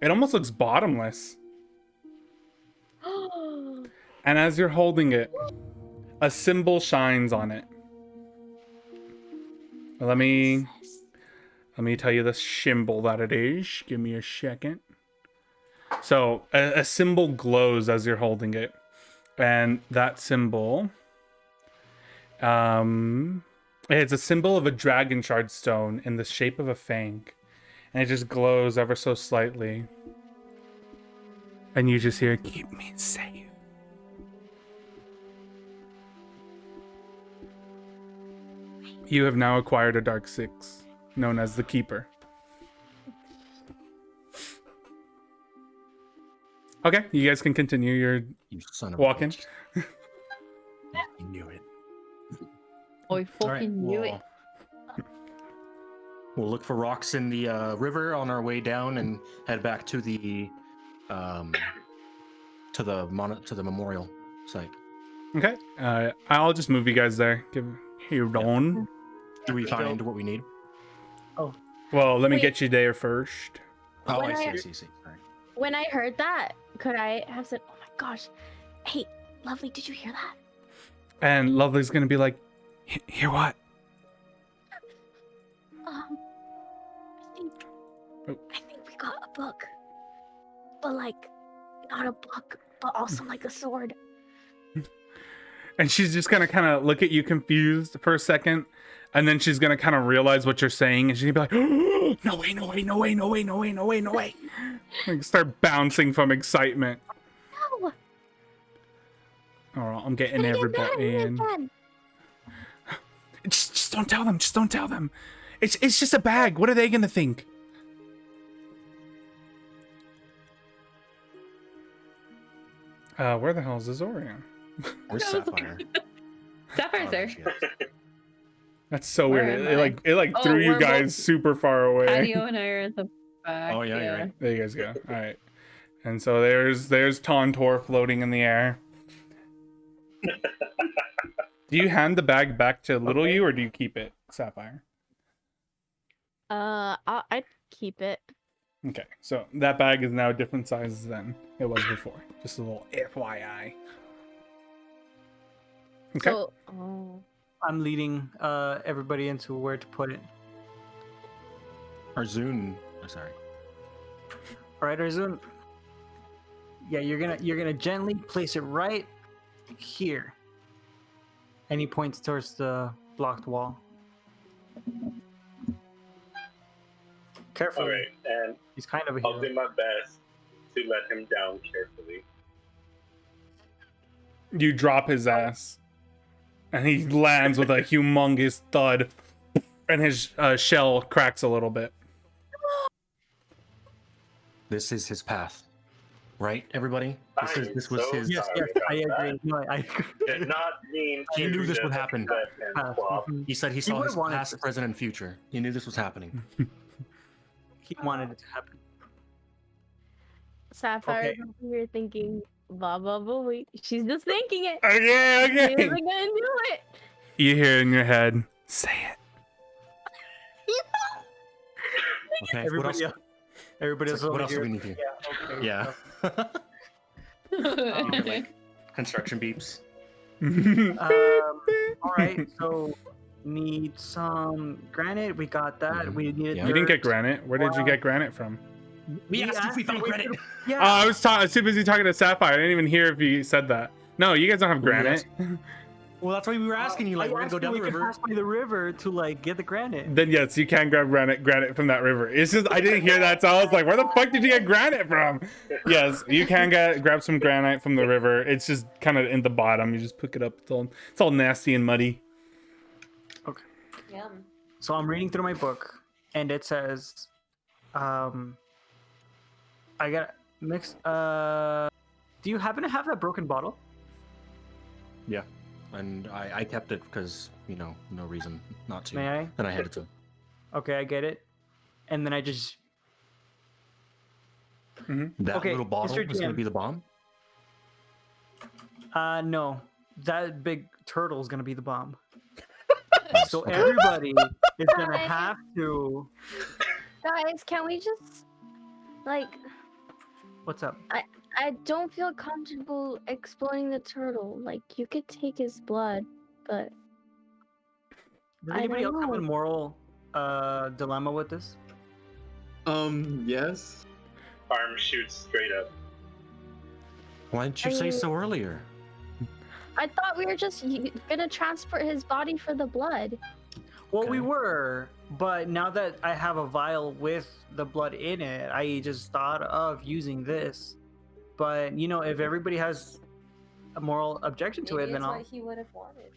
it almost looks bottomless. And as you're holding it, a symbol shines on it. Let me tell you the symbol that it is. Give me a second. So a symbol glows as you're holding it, and that symbol, it's a symbol of a dragon shard stone in the shape of a fang, and it just glows ever so slightly. And you just hear, "Keep me safe." You have now acquired a Dark 6, known as the Keeper. Okay, you guys can continue your You son of walking. A bitch. You knew it. Oh, I All right, fucking knew it. We'll look for rocks in the river on our way down and head back to the memorial site. Okay, I'll just move you guys there. Give you on. Do we find what we need? Well, let me Wait. get you there first. Oh, When I see, I- I see, I see. All right. When I heard that, could I have said, "Oh my gosh, hey, Lovely, did you hear that?" And Lovely's gonna be like, "Hear what?" I think, Oh. I think we got a book, but like, not a book, but also like a sword. And she's just gonna kind of look at you confused for a second, and then she's gonna kind of realize what you're saying, and she's gonna be like, oh, "No way, no way, no way, no way, no way, no way, no way!" Like start bouncing from excitement. No, All right, I'm getting gonna get everybody mad in. again. Just don't tell them. Just don't tell them. It's just a bag. What are they gonna think? Where the hell is Azoria? Where's I was like- Sapphire? Sapphire's Oh, there. there she is. That's so Where weird. am It like Oh, threw you we're guys both- super far away. Patio and I are at the back. Oh, yeah, you're right. There you guys go. All right. And so there's Tontor floating in the air. Do you hand the bag back to little you, or do you keep it, Sapphire? I'd keep it. Okay, so that bag is now different sizes than it was before. Just a little FYI. Okay. So, oh. I'm leading everybody into where to put it. Arzun. Oh, sorry. All right, Arzun. Yeah, you're gonna gently place it right here. And he points towards the blocked wall. Carefully. All right, and He's kind of a I'll hero. do my best to let him down carefully. You drop his ass, and he lands with a humongous thud, and his shell cracks a little bit. This is his path, right, everybody? This was so his. Yes, sorry yes, I about agree. No, I Did not mean He to knew this would just happen. let him flop. He said he saw would've his wanted past, this. present, and future. He knew this was happening. He wanted it to happen. Sapphire, Okay. you're thinking, blah, blah, blah, wait. She's just thinking it. Okay, She okay. isn't gonna do it. You hear in your head, say it. Okay. Everybody else. Everybody else. What over else do here. we need here? Yeah. Okay. Yeah. Like construction beeps. All right. So need some granite. We got that. We needed. Yeah. You didn't get dirt. granite. Where did you get granite from? We asked if we found granite. Yeah. Oh, I was too busy talking to Sapphire. I didn't even hear if you said that. No, you guys don't have granite. Well, that's why we were asking you. Like, we're gonna go down the river. Pass by the river to like get the granite. Then yes, you can grab granite from that river. It's just I didn't hear that, so I was like, where the fuck did you get granite from? Yes, you can grab some granite from the river. It's just kind of in the bottom. You just pick it up. It's all nasty and muddy. Yum. So I'm reading through my book, and it says, I got mixed. Do you happen to have that broken bottle? Yeah. And I kept it because, you know, no reason not to. May I? And I handed it to him. Okay, I get it. And then I just That Okay, little bottle Mr. is going to GM. be the bomb? no, that big turtle is gonna be the bomb. So everybody is gonna have to. Guys, can we just, like, What's up? I don't feel comfortable exploring the turtle. Like, you could take his blood, but Does I anybody don't else have a know. moral dilemma with this? Yes. Arm shoots straight up. Why didn't you say so earlier? I thought we were just gonna transport his body for the blood. Well, we Okay. were, but now that I have a vial with the blood in it, I just thought of using this. But you know, if everybody has a moral objection to Maybe it, then it's I'll. what he would have wanted.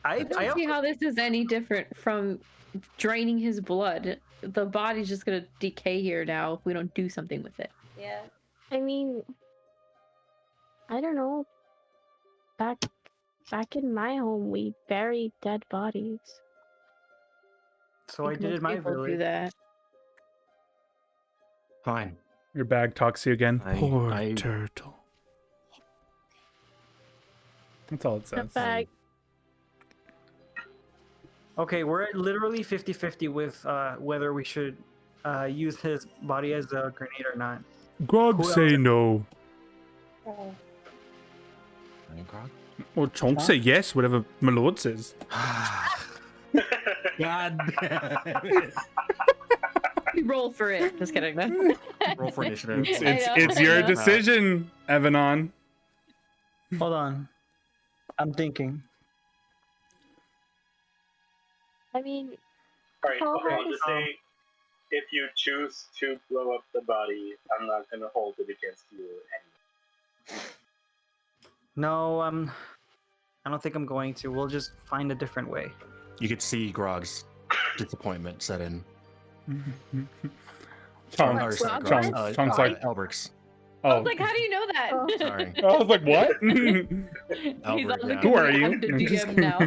I I don't see how this is any different from draining his blood. The body's just gonna decay here now if we don't do something with it. Yeah. I mean, I don't know. Back in my home, we bury dead bodies. So I think did most in my people village. do that. Fine. Your bag talks to you again. Poor I- turtle. That's all it The says. bag. Okay, we're at literally 50-50 with whether we should use his body as a grenade or not. Grog Who say else? no. Any grog? Or Chonk say yes, whatever my lord says. God damn it. Roll for it. Just kidding. Roll for initiative. It's, I it's, know, it's I your know. decision, Evanon. Hold on. I'm thinking. I mean, Alright, How okay, hard I'll is- just say, if you choose to blow up the body, I'm not gonna hold it against you anymore. No, I don't think I'm going to. We'll just find a different way. You could see Grog's disappointment set in. Chonk. Or, sorry, Grog? Grog's, Chonk's like, Elberic's. I oh. was like, how do you know that? Oh. Sorry. I was like, what? He's Albert, on the yeah. Who are you? I'm the I'm just DM now.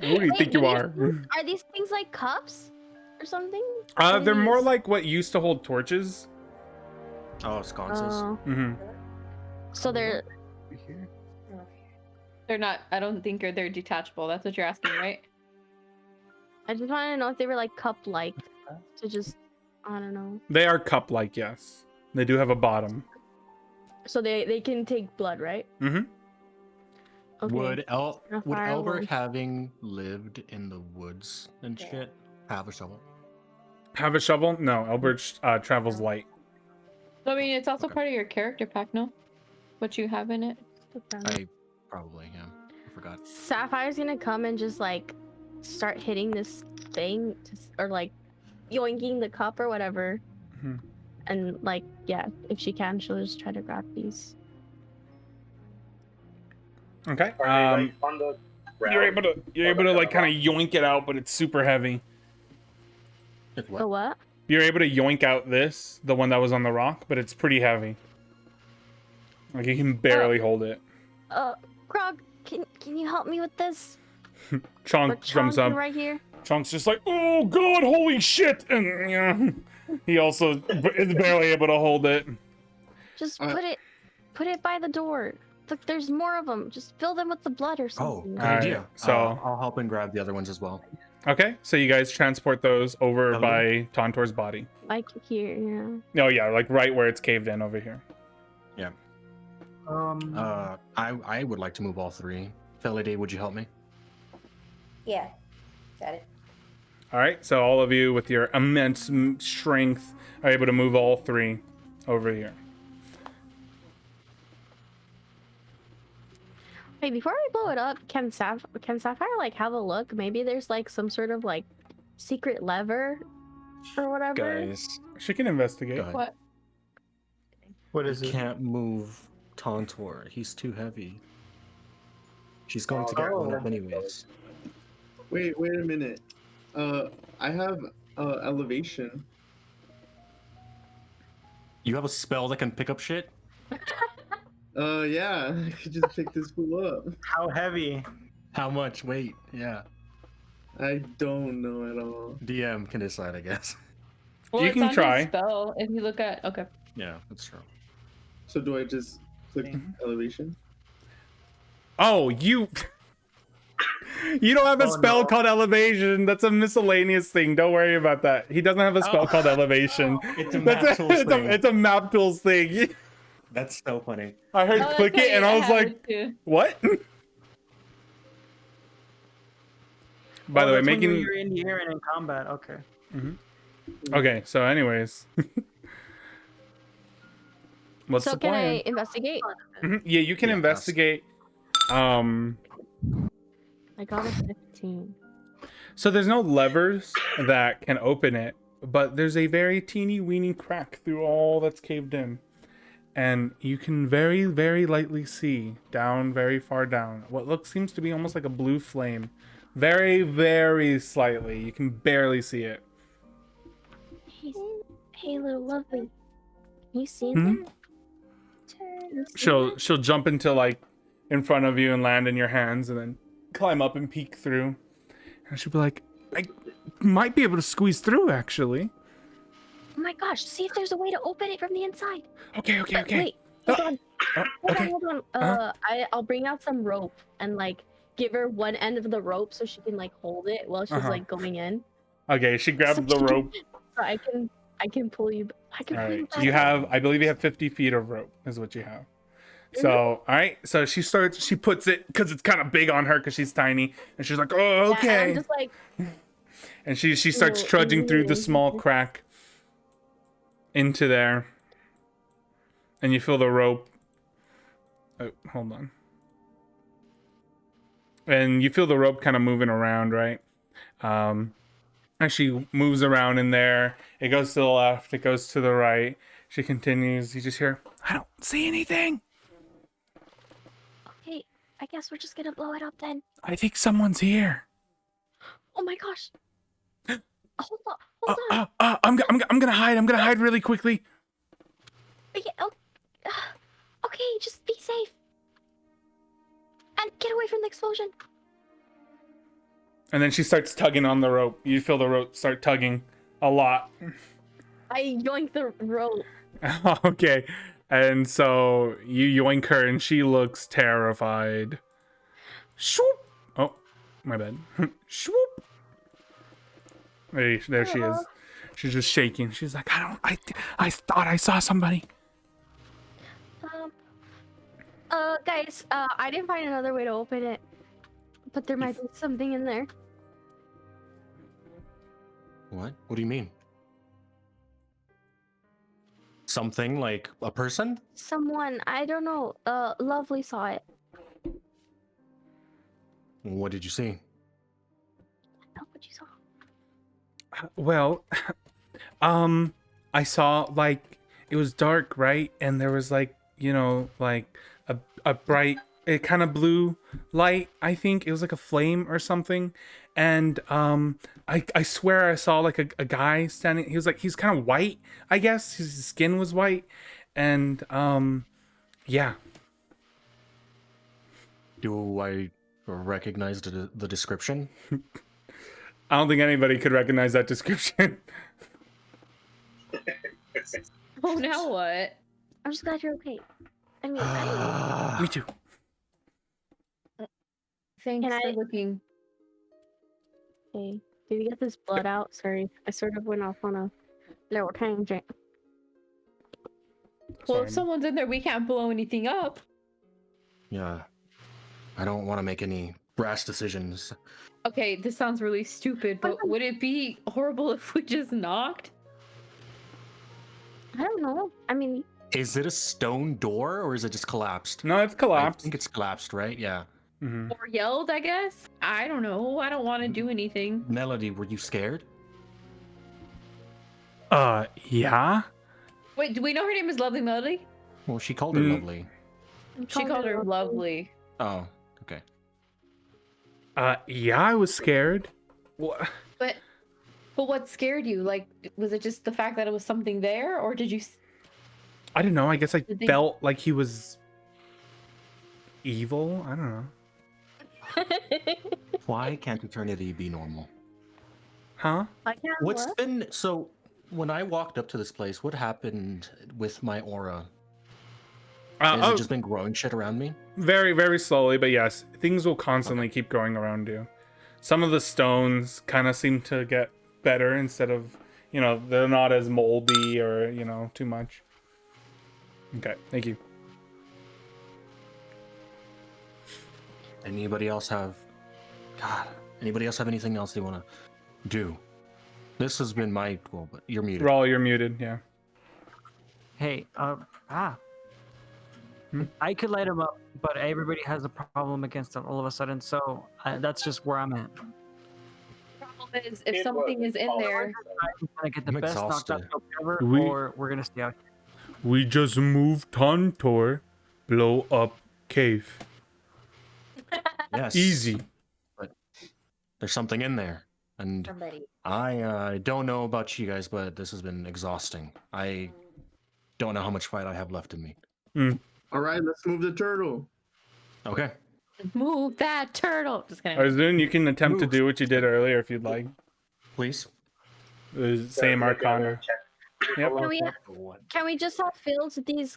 Who do you Wait, think you these are? are these things like cups or something? They're more These- like what used to hold torches. Oh, sconces. Oh, hmm so they're They're not. I don't think they're detachable. That's what you're asking, right? I just wanted to know if they were like cup-like. to just, I don't know. They are cup-like, yes. They do have a bottom. So they can take blood, right? Mm-hmm. Okay. Would fire Elbert, one. having lived in the woods and Yeah. shit, have a shovel? Have a shovel? No, Albert travels light. I mean, it's also Okay. part of your character pack, no? What you have in it. I probably am. I forgot. Sapphire's gonna come and just like start hitting this thing, or like yoinking the cup or whatever. Mhm. And like, yeah, if she can, she'll just try to grab these. Okay. Are they like on the ground? You're able to like kind of yoink it out, but it's super heavy. It's The what? what? You're able to yoink out the one that was on the rock, but it's pretty heavy. Like you can barely hold it. Grog, can you help me with this? Or Chonk jumps Chonky up. right here. Chonk's just like, oh god, holy shit! And yeah, he also is barely able to hold it. Just Uh, put it by the door. Look, there's more of them. Just fill them with the blood or Oh, something. good Alright, idea. so- I'll help and grab the other ones as well. Okay, so you guys transport those over Hello? by Tontor's body. Like here, yeah. Oh yeah, like right where it's caved in over here. I would like to move all three. Felide, would you help me? Yeah, got it. All right, so all of you with your immense strength are able to move all three over here. Wait, before we blow it up, can Sapphire like have a look? Maybe there's like some sort of like secret lever or whatever. Guys, She can investigate. go ahead. What? What I is it? can't move Tontor. He's too heavy. She's going to get Oh. one up anyways. Wait a minute. I have elevation. You have a spell that can pick up shit? Yeah, I could just pick this fool up. How heavy? How much? Wait, yeah. I don't know at all. DM can decide, I guess. Well, You it's can on his try. spell. If you look at Yeah, that's true. So do I just click elevation? Oh, you don't have a Oh, spell no. called elevation. That's a miscellaneous thing. Don't worry about that. He doesn't have a spell Oh. called elevation. It's a That's map tools thing. it's a map tools thing. That's so funny. I heard click it and I was like, what? By the way, that's when making you're in the air and in combat. Okay. okay. So, anyways, what's So the can I plan? investigate? Yeah, you can Yeah, investigate. I got a 15. So there's no levers that can open it, but there's a very teeny weeny crack through all that's caved in. And you can very, very lightly see down, very far down, what seems to be almost like a blue flame. Very, very slightly. You can barely see it. Hey, little lovely. You seen Hmm? that? You seen She'll jump into like in front of you and land in your hands and then climb up and peek through. And she'll be like, I might be able to squeeze through actually. Oh my gosh, see if there's a way to open it from the inside. Okay. Wait, hold on. Okay. Hold on. Uh-huh. I'll bring out some rope and like give her one end of the rope so she can like hold it while she's Uh-huh. like going in. Okay, she grabs the rope. So I can pull you. I can All pull you right. back. You have, I believe you have 50 feet of rope is what you have. So, all right. So she puts it because it's kind of big on her because she's tiny. And she's like, oh, Yeah, and okay. I'm just like, And she starts Ooh, trudging through the ooh. small crack into there. And you feel the rope. Oh, hold on. And you feel the rope kind of moving around, right? As she moves around in there, it goes to the left, it goes to the right. She continues. You just hear, I don't see anything. okay, I guess we're just gonna blow it up then. I think someone's here. Oh my gosh. Hold on. I'm gonna hide. I'm gonna hide really quickly. Okay, okay, just be safe. And get away from the explosion. And then she starts tugging on the rope. You feel the rope start tugging a lot. I yoink the rope. Okay. And so you yoink her and she looks terrified. Swoop! Oh, my bad. Swoop! There she is. She's just shaking. She's like, I thought I saw somebody. Guys, I didn't find another way to open it, but there might be something in there. What? What do you mean? Something like a person? Someone, I don't know. Lovely saw it. What did you see? Know what you saw? Well, I saw like it was dark, right? And there was like, like a bright, it kind of blue light. I think it was like a flame or something. And I swear I saw like a guy standing. He's kind of white, I guess. His skin was white, and yeah. Do I recognize the description? I don't think anybody could recognize that description. Oh, now what? I'm just glad you're okay. I mean, Me too. Thanks Can for I- looking. okay. Did you get this blood out? Sorry, I sort of went off on a little tangent. Well, Sorry. if someone's in there, we can't blow anything up. Yeah. I don't want to make any brash decisions. Okay, this sounds really stupid, but would it be horrible if we just knocked? I don't know. I mean, Is it a stone door or is it just collapsed? No, it's I collapsed. think it's collapsed, right? Yeah. Mhm. Or yelled, I guess? I don't know. I don't want to do anything. Melody, were you scared? Yeah. Wait, do we know her name is Lovely Melody? Well, she called her Mm. lovely. She called her Lovely. Oh, okay. Yeah, I was scared. What? But what scared you? Like, was it just the fact that it was something there, or did you? I don't know. I guess I Did they- felt like he was evil. I don't know. Why can't eternity be normal? Huh? I can't. What's What? been so when I walked up to this place, what happened with my aura? Has it just been growing shit around me? Very, very slowly, but yes, things will constantly keep growing around you. Some of the stones kind of seem to get better instead of, they're not as moldy or, too much. Okay, thank you. Anybody else have anything else they want to do? This has been my but you're muted. Rawl, you're muted, yeah. Hey, I could light him up, but everybody has a problem against him all of a sudden, so that's just where I'm at. Problem is, if something is in there, I'm gonna get the I'm best knocked out exhausted. joke ever, We- or we're gonna stay out. We just moved Tontor, blow up cave. Yes. Easy. There's something in there. And I don't know about you guys, but this has been exhausting. I don't know how much fight I have left in me. All right, let's move the turtle. Okay. move that turtle. Just kidding. Arzun, you can attempt to Move. do what you did earlier if you'd like. Please. The same Arcana. Yep. Can we just have filled these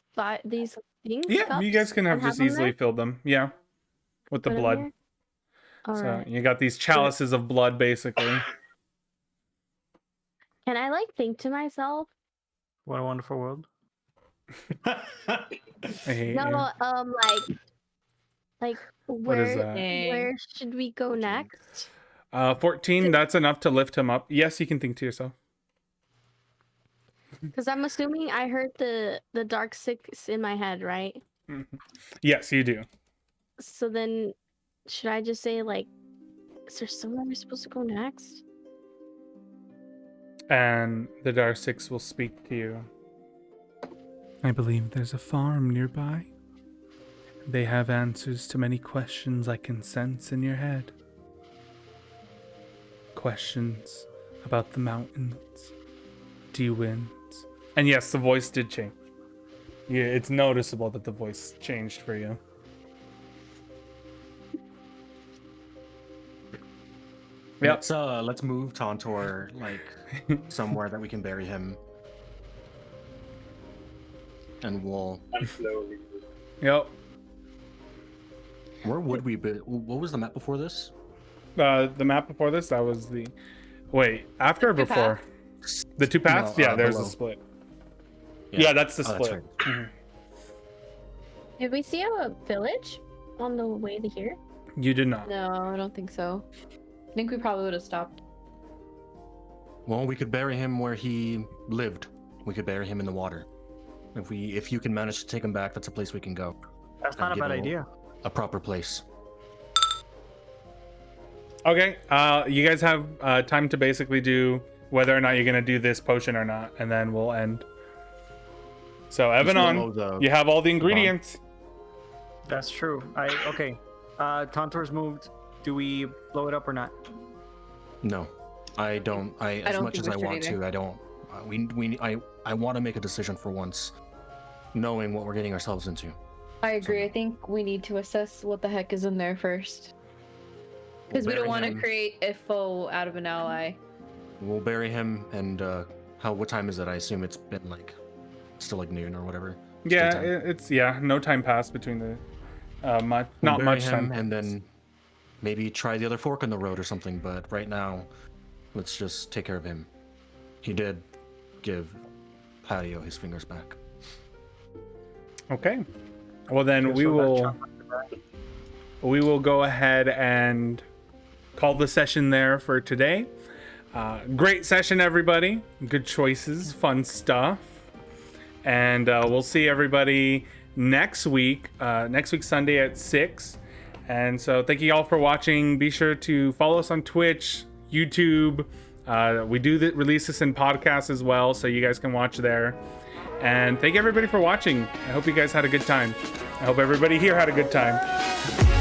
things? Yeah, you guys can have and just them easily there? filled them. Yeah. With the Put 'em blood. here? All So right. you got these chalices of blood, basically. Can I think to myself? What a wonderful world. I hate No, you. like What is where that? where should we go next? 14, that's enough to lift him up. Yes, you can think to yourself. Because I'm assuming I heard the dark six in my head, right? Mhm. Yes, you do. So then, should I just say is there somewhere we're supposed to go next? And the Dark Six will speak to you. I believe there's a farm nearby. They have answers to many questions I can sense in your head. Questions about the mountains, dew winds. And yes, the voice did change. Yeah, it's noticeable that the voice changed for you. Yep. Let's move Tontor somewhere that we can bury him. And we'll I'm slowly. Yep. where would we be? What was the map before this? The map before this, that was the... Wait, after or Good before? path. The two paths? No, Yeah, there's below. the split. Yeah, that's the Oh, that's split. right. Mhm. Did we see a village on the way to here? You did not. No, I don't think so. I think we probably would have stopped. Well, we could bury him where he lived. We could bury him in the water. If you can manage to take him back, that's a place we can go. That's not a give bad him idea. A proper place. Okay, you guys have time to basically do whether or not you're gonna do this potion or not, and then we'll end. So Just Evanon, know the- you have all the ingredients. That's true. Okay. Tontor's moved. Do we blow it up or not? No, I don't. As don't much think as I we should want either. to, I don't. I want to make a decision for once, knowing what we're getting ourselves into. I agree. I think we need to assess what the heck is in there first. Because we don't bury want to him. create a foe out of an ally. We'll bury him, and what time is it? I assume it's been like, still like noon or whatever. It's Yeah, daytime. it's no time passed between the We'll not bury much him, time. and then maybe try the other fork in the road or something. But right now, let's just take care of him. He did give Patio his fingers back. Okay. Well then Guess we we'll will go ahead and call the session there for today. Great session, everybody. Good choices, fun stuff. And we'll see everybody next week Sunday at 6. And so thank you all for watching. Be sure to follow us on Twitch, YouTube. We do release this in podcasts as well, so you guys can watch there. And thank you everybody for watching. I hope you guys had a good time. I hope everybody here had a good time.